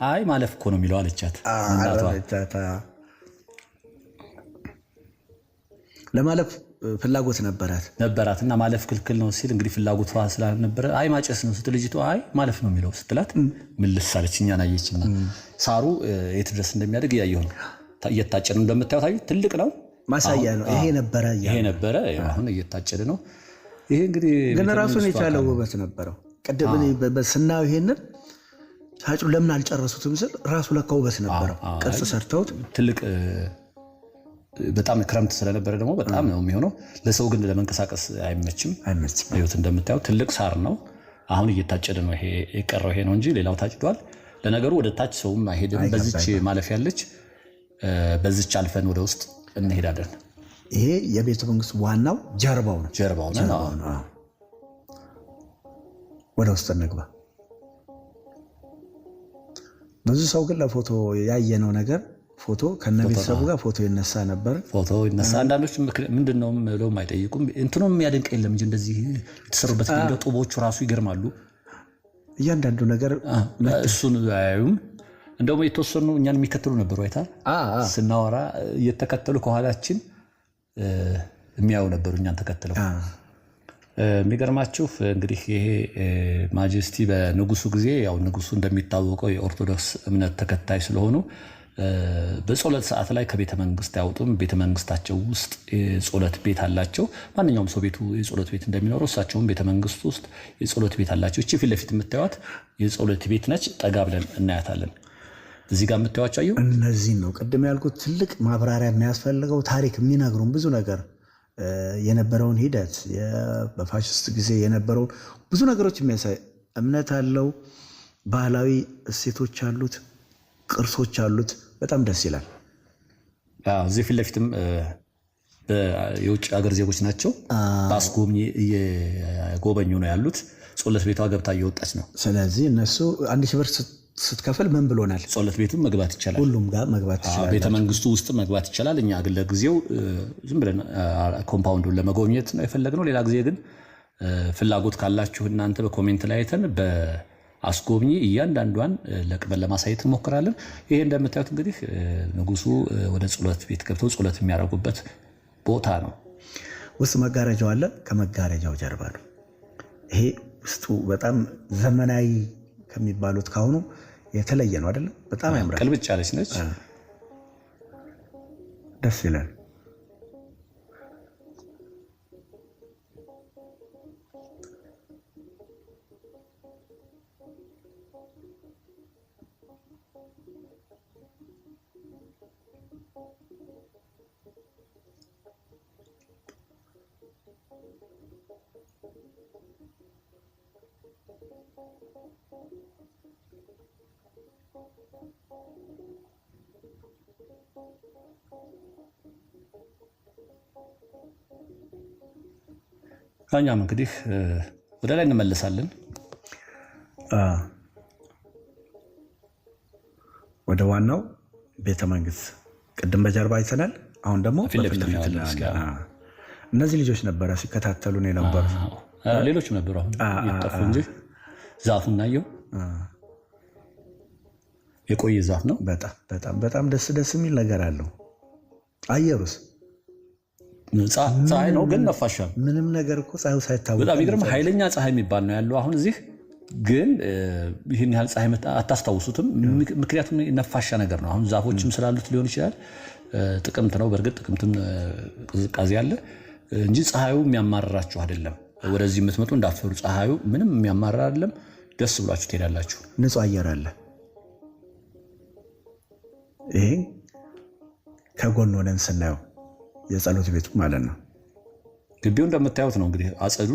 አይ ማለፍ እኮ ነው የሚለው አለቻት። ለማለፍ ፍላጎት ነበራት እና ማለፍ ክልክል ነው ሲል እንግዲህ ፍላጎቷ ስላልነበረ አይ ማጨስ ነው ስትል ልጅቷ አይ ማለፍ ነው የሚለው ስትላት ምልስ አለች። እኛን አየችና ሳሩ የት ድረስ እንደሚያድግ እያየሁ ነው። እየታጨደ ነው እንደምታዩት፣ ትልቅ ነው፣ ማሳያ ነው። ይሄ ነበረ አሁን እየታጨደ ነው። ይሄ እንግዲህ ግን ራሱን የቻለ ውበት ነበረው። ቀደም በስናው ይሄንን ሻጩ ለምን አልጨረሱትም ስል ራሱ ለካ ውበት ነበረው ቅርጽ ሰርተውት ትልቅ በጣም ክረምት ስለነበረ ደግሞ በጣም ነው የሚሆነው። ለሰው ግን ለመንቀሳቀስ አይመችም። ይኸውት እንደምታዩት ትልቅ ሳር ነው። አሁን እየታጨደ ነው። ይሄ የቀረው ይሄ ነው እንጂ ሌላው ታጭዷል። ለነገሩ ወደ ታች ሰውም አይሄድም። በዚች ማለፍ ያለች በዚች አልፈን ወደ ውስጥ እንሄዳለን። ይሄ የቤተ መንግስቱ ዋናው ጀርባው ነው። ወደ ውስጥ እንግባ። ብዙ ሰው ግን ለፎቶ ያየነው ነገር ፎቶ ከነቤተሰቡ ጋር ፎቶ ይነሳ ነበር። አንዳንዶች ምንድነው ብለው አይጠይቁም። እንትኑም የሚያደንቅ የለም እንጂ እንደዚህ የተሰሩበት መንገድ ጡቦቹ ራሱ ይገርማሉ። እያንዳንዱ ነገር እሱን አያዩም። እንደውም የተወሰኑ እኛን የሚከተሉ ነበሩ። አይታ ስናወራ እየተከተሉ ከኋላችን የሚያዩ ነበሩ እኛን ተከትለው። የሚገርማችሁ እንግዲህ ይሄ ማጀስቲ በንጉሱ ጊዜ ያው ንጉሱ እንደሚታወቀው የኦርቶዶክስ እምነት ተከታይ ስለሆኑ በጸሎት ሰዓት ላይ ከቤተ መንግስት ያወጡም። ቤተ መንግስታቸው ውስጥ የጸሎት ቤት አላቸው። ማንኛውም ሰው ቤቱ የጸሎት ቤት እንደሚኖረው እሳቸውም ቤተ መንግስት ውስጥ የጸሎት ቤት አላቸው። እቺ ፊት ለፊት የምታዩት የጸሎት ቤት ነች። ጠጋ ብለን እናያታለን። እዚህ ጋር የምታዩዋቸው አዩ እነዚህ ነው ቅድም ያልኩት ትልቅ ማብራሪያ የሚያስፈልገው ታሪክ የሚነግሩን ብዙ ነገር የነበረውን ሂደት በፋሽስት ጊዜ የነበረውን ብዙ ነገሮች የሚያሳይ እምነት አለው። ባህላዊ እሴቶች አሉት፣ ቅርሶች አሉት። በጣም ደስ ይላል። እዚህ ፊት ለፊትም የውጭ ሀገር ዜጎች ናቸው። በአስጎብኚ እየጎበኙ ነው ያሉት። ጸሎት ቤቷ ገብታ እየወጣች ነው። ስለዚህ እነሱ 1000 ብር ስትከፍል ምን ብሎናል? ጸሎት ቤቱም መግባት ይቻላል። ሁሉም ጋር መግባት ይችላል። ቤተ መንግስቱ ውስጥ መግባት ይቻላል። እኛ ግን ለጊዜው ዝም ብለን ኮምፓውንዱን ለመጎብኘት ነው የፈለግነው። ሌላ ጊዜ ግን ፍላጎት ካላችሁ እናንተ በኮሜንት ላይ አይተን በአስጎብኚ እያንዳንዷን ለቅመን ለማሳየት እንሞክራለን። ይሄ እንደምታዩት እንግዲህ ንጉሱ ወደ ጸሎት ቤት ገብተው ጸሎት የሚያደርጉበት ቦታ ነው። ውስጥ መጋረጃው አለ። ከመጋረጃው ጀርባ ነው። ይሄ ውስጡ በጣም ዘመናዊ ከሚባሉት ካሁኑ የተለየ ነው አይደለም? በጣም ያምራል። ቅልብጭ ያለች ነች። ደስ ይላል። እኛም እንግዲህ ወደ ላይ እንመለሳለን። ወደ ዋናው ቤተ መንግስት ቅድም በጀርባ አይተናል። አሁን ደግሞ እነዚህ ልጆች ነበረ ሲከታተሉ ነው የነበሩ። ሌሎችም ነበሩ። አሁን የጠፉ እንጂ ዛፉን እናየው። የቆየ ዛፍ ነው። በጣም ደስ የሚል ነገር አለው። አየሩስ ፀሐይ ነው ግን ነፋሻ ምንም ነገር እኮ ፀሐዩ ሳይታወቅ በጣም ይገርም ኃይለኛ ፀሐይ የሚባል ነው ያለው። አሁን እዚህ ግን ይህን ያህል ፀሐይ አታስታውሱትም። ምክንያቱም ነፋሻ ነገር ነው። አሁን ዛፎችም ስላሉት ሊሆን ይችላል። ጥቅምት ነው። በእርግጥ ጥቅምትም ቅዝቃዜ አለ እንጂ ፀሐዩ የሚያማርራችሁ አይደለም። ወደዚህ የምትመጡ እንዳፈሩ ፀሐዩ ምንም የሚያማርር አይደለም። ደስ ብሏችሁ ትሄዳላችሁ። ንጹህ አየር አለ። ይሄ ከጎን ሆነን ስናየው የጸሎት ቤቱ ማለት ነው። ግቢው እንደምታዩት ነው እንግዲህ አጸዱ።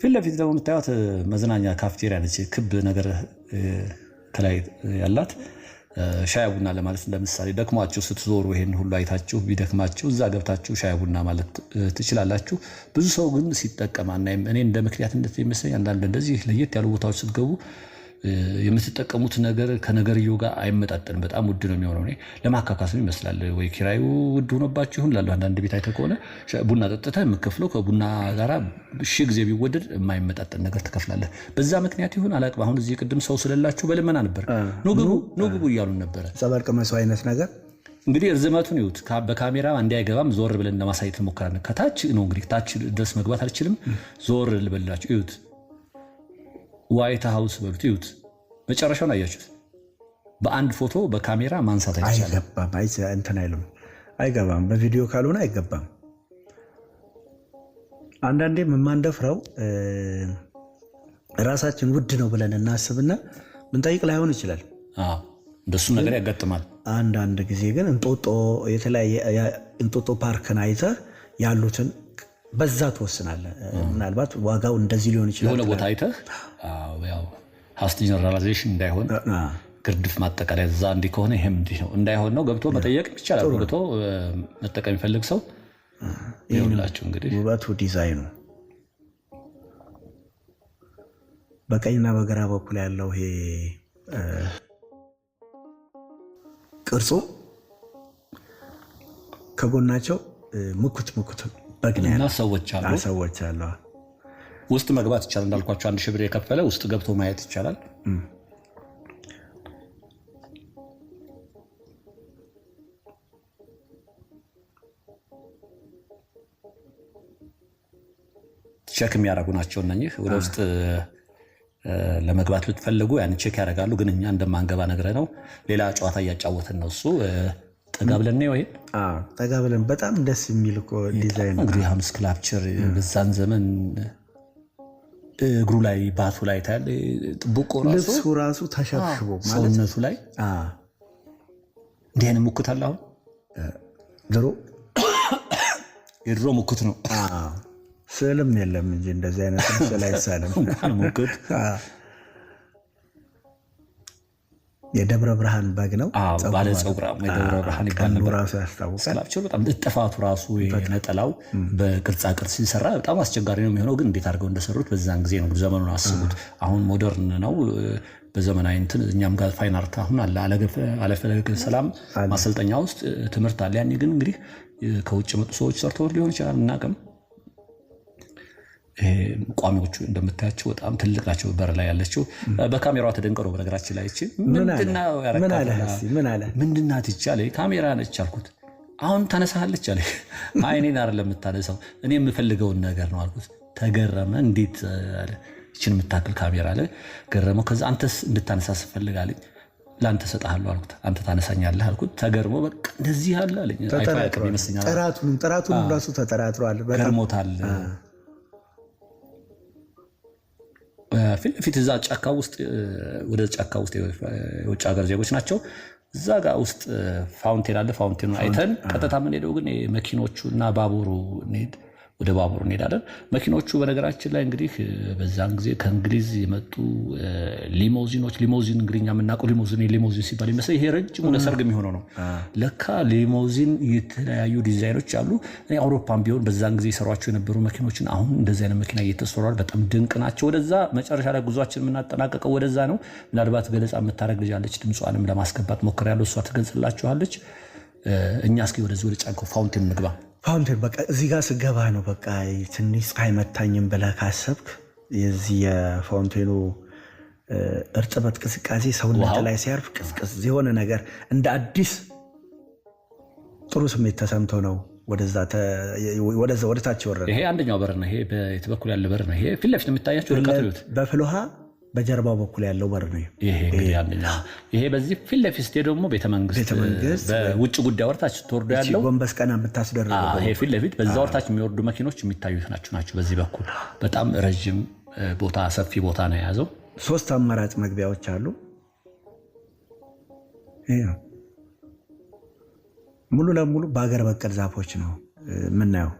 ፊት ለፊት ደግሞ የምታዩት መዝናኛ ካፍቴሪያ ነች። ክብ ነገር ከላይ ያላት ሻይ ቡና ለማለት ለምሳሌ ደክሟችሁ ስትዞሩ ይሄን ሁሉ አይታችሁ ቢደክማችሁ እዛ ገብታችሁ ሻይ ቡና ማለት ትችላላችሁ። ብዙ ሰው ግን ሲጠቀም አናይም። እኔ እንደ ምክንያት እንደሚመስለኝ አንዳንድ እንደዚህ ለየት ያሉ ቦታዎች ስትገቡ የምትጠቀሙት ነገር ከነገርየው ጋር አይመጣጠንም። በጣም ውድ ነው የሚሆነው። እኔ ለማካካስም ይመስላል ወይ ኪራዩ ውድ ሆኖባችሁ ይሁን ላሉ አንዳንድ ቤት አይተህ ከሆነ ቡና ጠጥተህ የምከፍለው ከቡና ጋር ሺህ ጊዜ ቢወደድ የማይመጣጠን ነገር ትከፍላለህ። በዛ ምክንያት ይሁን አላውቅም። አሁን እዚህ ቅድም ሰው ስለላችሁ በልመና ነበር ኑ ግቡ እያሉን ነበረ። ጸበል ቅመሱ አይነት ነገር እንግዲህ እርዝመቱን ይሁት በካሜራ አንዴ አይገባም። ዞር ብለን ለማሳየት እንሞክራለን። ከታች ነው እንግዲህ ታች ድረስ መግባት አልችልም። ዞር ልበላችሁ። ይሁት ዋይት ሃውስ በሉት። ይሁት መጨረሻውን አያችሁት። በአንድ ፎቶ በካሜራ ማንሳት አይገባም። እንትን አይልም፣ አይገባም። በቪዲዮ ካልሆነ አይገባም። አንዳንዴም የማንደፍረው ራሳችን ውድ ነው ብለን እናስብና ምንጠይቅ ላይሆን ይችላል። እንደሱ ነገር ያጋጥማል። አንዳንድ ጊዜ ግን የተለያየ እንጦጦ ፓርክን አይተህ ያሉትን በዛ ትወስናለህ። ምናልባት ዋጋው እንደዚህ ሊሆን ይችላል። የሆነ ቦታ አይተህ ሀስት ጀነራላይዜሽን እንዳይሆን ግርድፍ ማጠቃለያ እዛ እንዲህ ከሆነ ይሄም እንዲህ ነው እንዳይሆን ነው ገብቶ መጠየቅ ይቻላል። ገብቶ መጠቀም የሚፈልግ ሰው ይኸውላችሁ እንግዲህ ውበቱ ዲዛይኑ በቀኝና በግራ በኩል ያለው ይሄ ቅርጹ ከጎናቸው ሙኩት በግና ሰዎች አሉ። ውስጥ መግባት ይቻላል። እንዳልኳቸው 1000 ብር የከፈለ ውስጥ ገብቶ ማየት ይቻላል። ቼክ የሚያደርጉ ናቸው እነኚህ። ወደ ውስጥ ለመግባት ብትፈልጉ ያን ቼክ ያደርጋሉ። ግን እኛ እንደማንገባ ነግረህ ነው። ሌላ ጨዋታ እያጫወትን ነው። እሱ ጠጋ ብለን ነው ይሄ ጠጋ ብለን በጣም ደስ የሚል እኮ ዲዛይን ነው። እንግዲህ ሀምስ ክላፕቸር በዛን ዘመን እግሩ ላይ ባቱ ላይ ታያለ። ጥብቆ ልብሱ ራሱ ተሸብሽቦ ሰውነቱ ላይ እንዲህ አይነት ሙክት አለ። አሁን የድሮ ሙክት ነው። ስዕልም የለም እንጂ እንደዚህ አይነት ስዕል አይሳልም። ሙክት የደብረ ብርሃን በግ ነው። ባለ ፀጉራም የደብረ ብርሃን ይባል ነበር። ራሱ ያስታውቃል። በጣም ጥፋቱ ራሱ ነጠላው በቅርጻ ቅርጽ ሲሰራ በጣም አስቸጋሪ ነው የሚሆነው። ግን እንዴት አድርገው እንደሰሩት በዛን ጊዜ ነው። ዘመኑን አስቡት። አሁን ሞደርን ነው በዘመናዊ እንትን እኛም ጋር ፋይን አርት አሁን አለ አለፈለገ ሰላም ማሰልጠኛ ውስጥ ትምህርት አለ። ያኔ ግን እንግዲህ ከውጭ መጡ ሰዎች ሰርተው ሊሆን ይችላል እናቅም። ቋሚዎቹ እንደምታያቸው በጣም ትልቅ ናቸው። በር ላይ ያለችው በካሜራዋ ተደንቀው ነው። በነገራችን ላይ እቺ ምንድናት ይቻለ ካሜራ ነች አልኩት። አሁን ታነሳለች አለ። አይኔን አይደለም የምታነሳው እኔ የምፈልገውን ነገር ነው አልኩት። ተገረመ። እንዴት አለ እቺን የምታክል ካሜራ አለ። ገረመው። ከዛ አንተስ እንድታነሳ ስፈልጋለኝ ላንተ ሰጣለሁ አልኩት። አንተ ታነሳኛለህ አልኩት። ተገርሞ በቃ እንደዚህ አለ አለኝ። አይፋቅም ይመስኛል። ጥራቱን ራሱ ተጠራጥሯል። ገርሞታል። ፊት ለፊት እዛ ጫካ ውስጥ ወደ ጫካ ውስጥ የውጭ ሀገር ዜጎች ናቸው። እዛ ጋር ውስጥ ፋውንቴን አለ። ፋውንቴኑን አይተን ቀጥታ የምንሄደው ግን መኪኖቹ እና ባቡሩ እንሄድ ወደ ባቡሩ እንሄዳለን። መኪኖቹ በነገራችን ላይ እንግዲህ በዛን ጊዜ ከእንግሊዝ የመጡ ሊሞዚኖች። ሊሞዚን እንግዲህ እኛ የምናውቀው ሊሞዚን ሲባል ይመስል ይሄ ረጅም ወደ ሰርግ የሚሆነው ነው። ለካ ሊሞዚን የተለያዩ ዲዛይኖች አሉ። አውሮፓም ቢሆን በዛን ጊዜ የሰሯቸው የነበሩ መኪኖችን አሁን እንደዚህ አይነት መኪና እየተሰሯል። በጣም ድንቅ ናቸው። ወደዛ መጨረሻ ላይ ጉዟችን የምናጠናቀቀው ወደዛ ነው። ምናልባት ገለጻ የምታደርግ ልጅ አለች። ድምጿንም ለማስገባት ሞክሬያለሁ። እሷ ትገልጽላችኋለች። እኛ እስኪ ወደዚህ ወደ ጫንኮ ፋውንቴን እንግባ። ፋውንቴን በቃ እዚህ ጋር ስገባ ነው። በቃ ትንሽ ፀሐይ መታኝም ብለህ ካሰብክ የዚህ የፋውንቴኑ እርጥበት ቅዝቃዜ ሰውነት ላይ ሲያርፍ ቅዝቅዝ የሆነ ነገር እንደ አዲስ ጥሩ ስሜት ተሰምቶ ነው ወደ ታች ወረደ። ይሄ አንደኛው በር ነው። ይሄ በየት በኩል ያለ በር ነው? ይሄ ፊት ለፊት የምታያቸው ርቀት በፍልውሃ በጀርባው በኩል ያለው በር ነው። ይሄ በዚህ ፊት ለፊት ስትሄድ ደግሞ ቤተመንግስት በውጭ ጉዳይ ወርታች ተወርዶ ያለው ጎንበስ ቀና የምታስደርገው ይሄ ፊት ለፊት በዛ ወርታች የሚወርዱ መኪኖች የሚታዩት ናቸው። በዚህ በኩል በጣም ረጅም ቦታ ሰፊ ቦታ ነው የያዘው። 3 አማራጭ መግቢያዎች አሉ። ሙሉ ለሙሉ በአገር በቀል ዛፎች ነው የምናየው።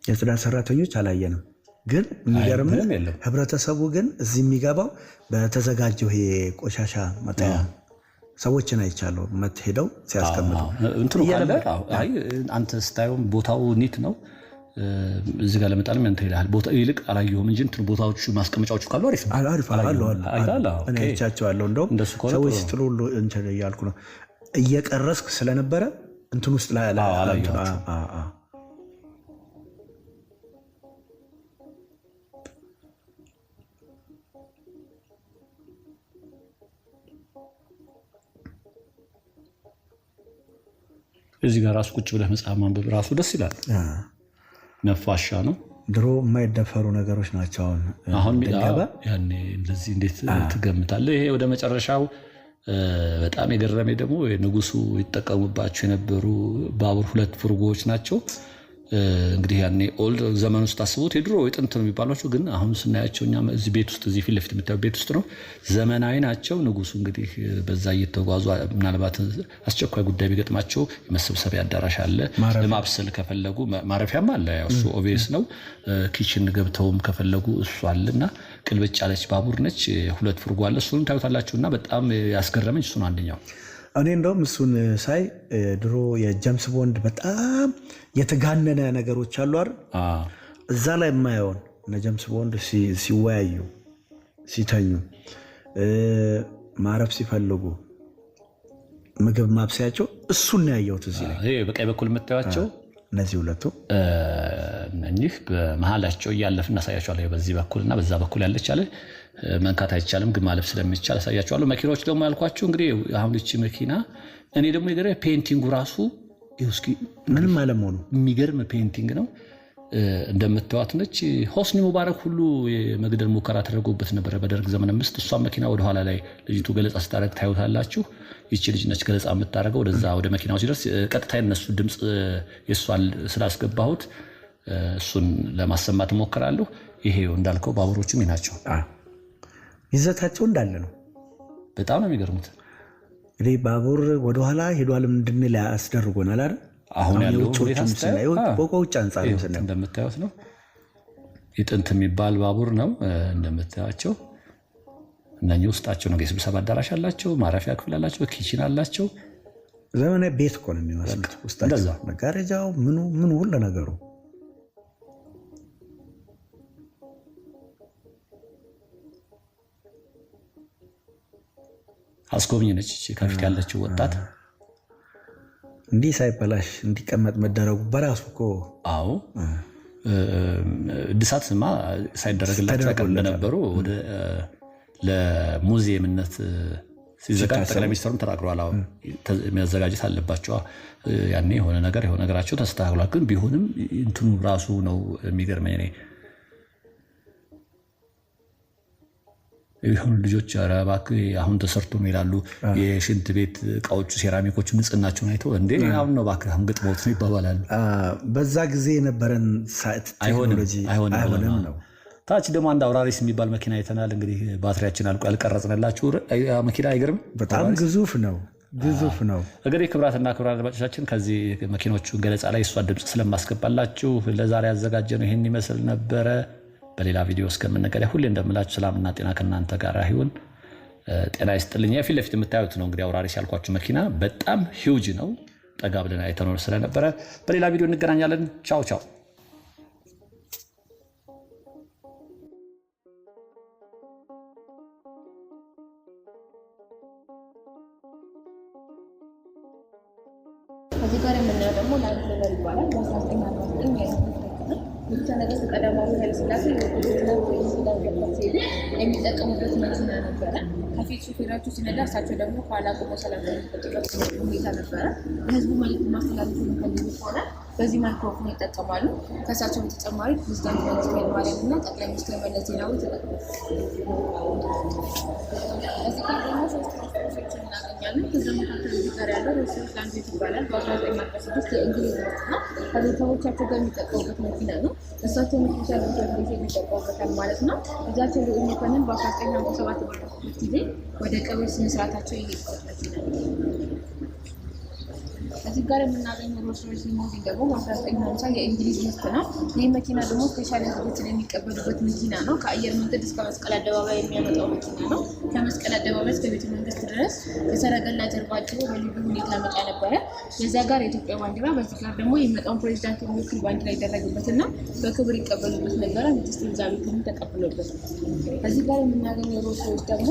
የጽዳት ሰራተኞች አላየንም፣ ግን የሚገርም ህብረተሰቡ ግን እዚህ የሚገባው በተዘጋጀው ይሄ ቆሻሻ መጣያ ሰዎችን አይቻለሁ ሄደው ሲያስቀምጡ እንትኑ ካለ አንተ ስታየውም ቦታው ኒት ነው። እዚህ ጋር ለመጣልም እንትን ይላል። ቦታ ይልቅ አላየሁም እንጂ እንትኑ ቦታዎቹ ማስቀመጫዎቹ ካሉ አሪፍ እኔ አይቻቸዋለሁ። እንደውም ሰዎች ጥሩ እንትን እያልኩ ነው እየቀረስክ ስለነበረ እንትን ውስጥ እዚህ ጋር ራሱ ቁጭ ብለህ መጽሐፍ ማንበብ ራሱ ደስ ይላል። ነፋሻ ነው። ድሮ የማይደፈሩ ነገሮች ናቸው። አሁን ያኔ እንደዚህ እንዴት ትገምታለህ? ይሄ ወደ መጨረሻው በጣም የገረመኝ ደግሞ ንጉሱ ይጠቀሙባቸው የነበሩ ባቡር 2 ፉርጎዎች ናቸው። እንግዲህ ያኔ ኦልድ ዘመን ውስጥ አስቡት፣ የድሮ የጥንት ነው የሚባሏቸው፣ ግን አሁን ስናያቸው እኛ እዚህ ቤት ውስጥ እዚህ ፊት ለፊት የምታየው ቤት ውስጥ ነው፣ ዘመናዊ ናቸው። ንጉሱ እንግዲህ በዛ እየተጓዙ ምናልባት አስቸኳይ ጉዳይ ቢገጥማቸው የመሰብሰቢያ አዳራሽ አለ፣ ለማብሰል ከፈለጉ ማረፊያም አለ፣ ያው እሱ ኦቤስ ነው። ኪችን ገብተውም ከፈለጉ እሱ አለና ቅልብጭ ያለች ባቡር ነች። 2 ፉርጎ አለ። እሱን ታዩታላችሁና በጣም ያስገረመኝ እሱ ነው አንደኛው። እኔ እንደውም እሱን ሳይ ድሮ የጀምስ ቦንድ በጣም የተጋነነ ነገሮች አሉ አይደል? እዛ ላይ የማየውን እነ ጀምስ ቦንድ ሲወያዩ፣ ሲተኙ፣ ማረፍ ሲፈልጉ፣ ምግብ ማብሰያቸው እሱን ነው ያየሁት። እዚህ ላይ ይሄ በቀኝ በኩል የምታዩቸው እነዚህ 2 እነኚህ በመሀላቸው እያለፍን እናሳያቸዋለን። በዚህ በኩልና በዛ በኩል ያለች አለ መንካት አይቻልም፣ ግን ማለፍ ስለሚቻል አሳያቸዋለሁ። መኪናዎች ደግሞ ያልኳቸው እንግዲህ አሁን እቺ መኪና እኔ ደግሞ የገረ ፔይንቲንጉ ራሱ እስኪ ምንም አለመሆኑ የሚገርም ፔይንቲንግ ነው። እንደምታዩት ነች። ሆስኒ ሙባረክ ሁሉ የመግደል ሙከራ ተደርጎበት ነበረ በደርግ ዘመን 5። እሷ መኪና ወደኋላ ላይ ልጅቱ ገለጻ ስታደርግ ታዩታላችሁ። ይቺ ልጅ ነች ገለጻ የምታደርገው። ወደዛ ወደ መኪናው ሲደርስ ቀጥታ የነሱ ድምፅ የሷን ስላስገባሁት እሱን ለማሰማት እሞክራለሁ። ይሄው እንዳልከው ባቡሮችም ናቸው። ይዘታቸው እንዳለ ነው። በጣም ነው የሚገርሙት። እንግዲህ ባቡር ወደኋላ ሄዷል እንድንል ያስደርጎናል አይደል? አሁን ያለው ሁኔታ ስናየው በውጭ አንጻር እንደምታዩት ነው። የጥንት የሚባል ባቡር ነው እንደምታያቸው። እነኚህ ውስጣቸው ነው የስብሰባ አዳራሽ አላቸው፣ ማረፊያ ክፍል አላቸው፣ ኪችን አላቸው። ዘመናዊ ቤት እኮ ነው የሚመስሉት። ውስጣቸው መጋረጃው ምኑ ሁሉ ነገሩ አስጎብኝ ነች። ከፊት ያለችው ወጣት እንዲህ ሳይበላሽ እንዲቀመጥ መደረጉ በራሱ እኮ አዎ እድሳትማ ሳይደረግላቸው ቀን እንደነበሩ ወደ ለሙዚየምነት ሲዘጋጅ ጠቅላይ ሚኒስትሩም ተናግረዋል። አሁን መዘጋጀት አለባቸው። ያኔ የሆነ ነገራቸው ተስተካክሏል። ግን ቢሆንም እንትኑ ራሱ ነው የሚገርመኝ እኔ ይሁን ልጆች ኧረ እባክህ አሁን ተሰርቶ ነው ይላሉ። የሽንት ቤት እቃዎቹ ሴራሚኮቹ ንጽህናቸውን አይተው እንዴ አሁን ነው እባክህ አሁን ግጥሞት ነው ይባባላሉ። በዛ ጊዜ የነበረን ቴክኖሎጂ አይሆንም ነው። ታች ደግሞ አንድ አውራሪስ የሚባል መኪና አይተናል። እንግዲህ ባትሪያችን አልቆ ያልቀረጽንላችሁ መኪና አይገርም? በጣም ግዙፍ ነው። እንግዲህ ክቡራትና ክቡራን አድማጮቻችን ከዚህ መኪኖቹ ገለጻ ላይ እሷ ድምፅ ስለማስገባላችሁ ለዛሬ ያዘጋጀነው ይህን ይመስል ነበረ። በሌላ ቪዲዮ እስከምንገናኝ ሁሌ እንደምላችሁ ሰላምና ጤና ከእናንተ ጋር ይሁን። ጤና ይስጥልኝ። የፊት ለፊት የምታዩት ነው እንግዲህ አውራሪስ ያልኳችሁ መኪና በጣም ሂውጅ ነው። ጠጋ ብለን አይተነው ስለነበረ በሌላ ቪዲዮ እንገናኛለን። ቻው ቻው። ከዚህ ጋር የምናየው ደግሞ ላንድ ሮቨር ይባላል። በ1949 ብቻ ነገስት ቀዳማዊ ኃይለ ሥላሴ የሚጠቀሙበት መኪና ነበረ። ከፊት ሹፌራቸው ሲነዳ እሳቸው ደግሞ ከኋላ ቆመው ሰላም የሚሰጡበት ሁኔታ ነበረ። ለህዝቡ መልዕክት ማስተላለፍ የሚፈልጉ ከሆነ በዚህ ማይክሮፎን ይጠቀማሉ። ከእሳቸው በተጨማሪ ፕሬዚዳንት መንግስቱ ኃይለማርያም እና ጠቅላይ ሚኒስትር መለስ ዜናዊ ተጠቅሟል። እዚህ ጋር ደግሞ 3 ሮልስ እናገኛለን። ከዛ መካከል እዚህ ጋር ያለው ሮልስ ላንድቤት ይባላል። በ1946 የእንግሊዝ ምርት ነው። ከቤተሰቦቻቸው ጋር የሚጠቀሙበት መኪና ነው። እሳቸው ሚኒስትር ጊዜ የሚጠቀሙበታል ማለት ነው። እጃቸው ልዑል መኮንን በ1957 ባለፉበት ጊዜ ወደ ቀብር ስነስርዓታቸው የሄዱበት መኪና ነው። እዚህ ጋር የምናገኘው ሮልስ ሮይስ ሊሞዚን ደግሞ በ1950 የእንግሊዝ ምርት ነው። ይህ መኪና ደግሞ ስፔሻል እንግዶችን የሚቀበሉበት መኪና ነው። ከአየር መንገድ እስከ መስቀል አደባባይ የሚያመጣው መኪና ነው። ከመስቀል አደባባይ እስከ ቤተ መንግስት ድረስ የሰረገላ ጀርባ አጅቦ በልዩ ሁኔታ ያመጣ ነበረ። የዛ ጋር የኢትዮጵያ ባንዲራ፣ በዚህ ጋር ደግሞ የሚመጣውን ፕሬዚዳንት የሚወክል ባንዲራ ይደረግበትና በክብር ይቀበሉበት ነበረ። ሚኒስትር ኤልዛቤትን ተቀብሎበት። እዚህ ጋር የምናገኘው ሮልስ ሮይስ ደግሞ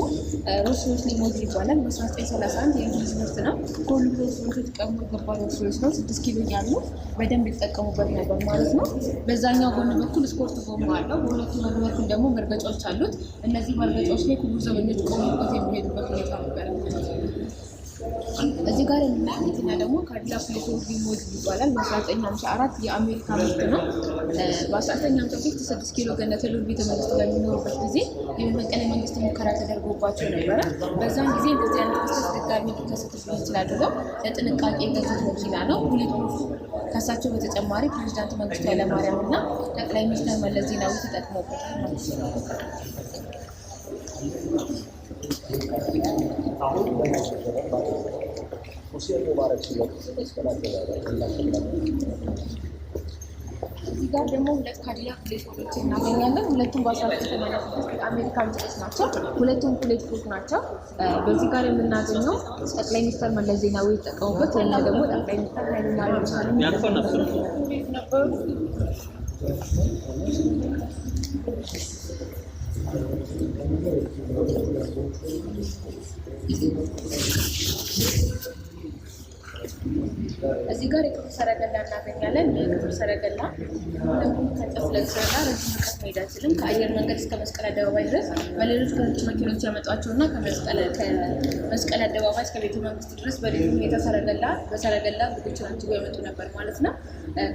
ሮልስ ሮይስ ሊሞዚን ይባላል። በ1931 የእንግሊዝ ምርት ነው። ከሁሉም ሮልስ ሮይሶች ቀድሞ ሮልስ ሮይስ ነው። 6 ኪሎ ያሉ በደንብ ይጠቀሙበት ነበር ማለት ነው። በዛኛው ጎን በኩል ስፖርት ጎማ አለው። በሁለቱ ጎን በኩል ደግሞ መርገጫዎች አሉት። እነዚህ መርገጫዎች ላይ ክቡር ዘበኞች ቆመውበት የሚሄዱበት ሁኔታ ነበር። እዚህ ጋር የምናየው መኪና ደግሞ ካዲላክ ሌትወርዲ ሞዴል ይባላል። በ1954 የአሜሪካ ምርት ነው። በ1953 6 ኪሎ ገነተ ሉል ቤተ መንግስት በሚኖሩበት ጊዜ የመፈንቅለ መንግስት ሙከራ ተደርጎባቸው ነበረ። በዛን ጊዜ እንደዚህ አይነት ክስተት ድጋሚ ሊከሰትብን ይችላል ብለው ለጥንቃቄ የገዙት መኪና ነው። ከእሳቸው በተጨማሪ ፕሬዚዳንት መንግስቱ ኃይለማርያም እና ጠቅላይ ሚኒስትር መለስ ዜናዊ ተጠቅመውበታል ነው። እዚህ ጋር ደግሞ ሁለት ካዲላክ ሌትወርዶች እናገኛለን። ሁለቱም በ1986 የአሜሪካ ምርቶች ናቸው። ሁለቱም ፕሌት ፕሩፍ ናቸው። በዚህ ጋር የምናገኘው ጠቅላይ ሚኒስትር መለስ ዜናዊ የተጠቀሙበት እና ደግሞ ጠቅላይ ሚኒስትር ኃይለማርያም ነበሩ። እዚህ ጋር የክብር ሰረገላ እናገኛለን። የክብር ሰረገላ ከጨፍ ለግሰና ረጅም ርቀት መሄድ አይችልም። ከአየር መንገድ እስከ መስቀል አደባባይ ድረስ በሌሎች መኪኖች ያመጧቸውና ከመስቀል አደባባይ እስከ ቤተ መንግስት ድረስ በልዩ ሁኔታ በሰረገላ ብዙዎችን አጅበው ያመጡ ነበር ማለት ነው።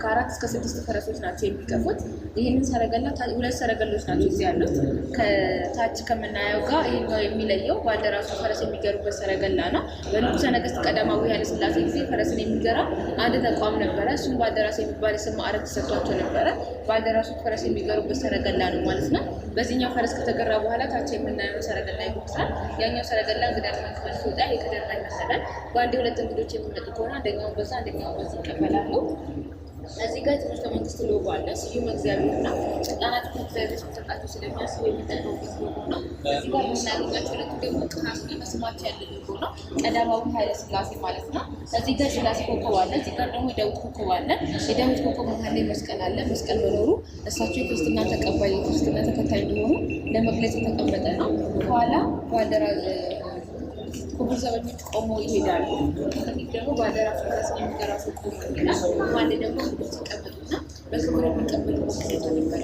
ከ4 እስከ 6 ፈረሶች ናቸው የሚገፉት። ይህንን ሰረገላ 2 ሰረገሎች ናቸው እዚህ ያሉት። ከታች ከምናየው ጋር ይሄኛው የሚለየው ባልደራሱ ፈረስ የሚገሩበት ሰረገላ ነው። በንጉሠ ነገሥት ቀዳማዊ ኃይለ ሥላሴ ጊዜ ፈረስን የሚገራ አንድ ተቋም ነበረ። እሱም ባልደራስ የሚባል ስም ማዕረግ ተሰጥቷቸው ነበረ። ባልደራሱ ፈረስ የሚገሩበት ሰረገላ ነው ማለት ነው። በዚህኛው ፈረስ ከተገራ በኋላ ታች የምናየው ሰረገላ ይጎሳል። ያኛው ሰረገላ እንግዳ ለመቀበል ሲወጣ የከተማ ይመሰላል። በአንድ 2 እንግዶች የሚመጡ ከሆነ አንደኛውን በዛ አንደኛውን በዚህ ይቀበላሉ። እዚህ ጋር ትምህርተ መንግስት ሎጎ አለ። ስዩም እግዚአብሔርና ስልጣናት ከእግዚአብሔር ተሰጣቸው ስለሚያስቡ የሚጠቀሙበት ሎጎ ነው። እዚህ ጋር የምናገኛቸው ሁለቱ ደግሞ ቅናትና ስማቸው ያለ ሎጎ ነው። ቀዳማዊ ኃይለ ሥላሴ ማለት ነው። እዚህ ጋር ሥላሴ ኮከብ አለ። እዚህ ጋር ደግሞ የዳዊት ኮከብ አለ። የዳዊት ኮከብ መሀል ላይ መስቀል አለ። መስቀል መኖሩ እሳቸው የክርስትና ተቀባይ የክርስትና ተከታይ እንደሆኑ ለመግለጽ የተቀመጠ ነው። ከኋላ ባልደራ ክቡር ዘበኞች ቆመው ይሄዳሉ። ከፊት ደግሞ ባልደራስ ፈረስ የሚገራ ሰው ቆሞ ይሄዳል። አንድ ደግሞ ሲቀመጡና በክብር የሚቀበሉበት ሁኔታ ነበር።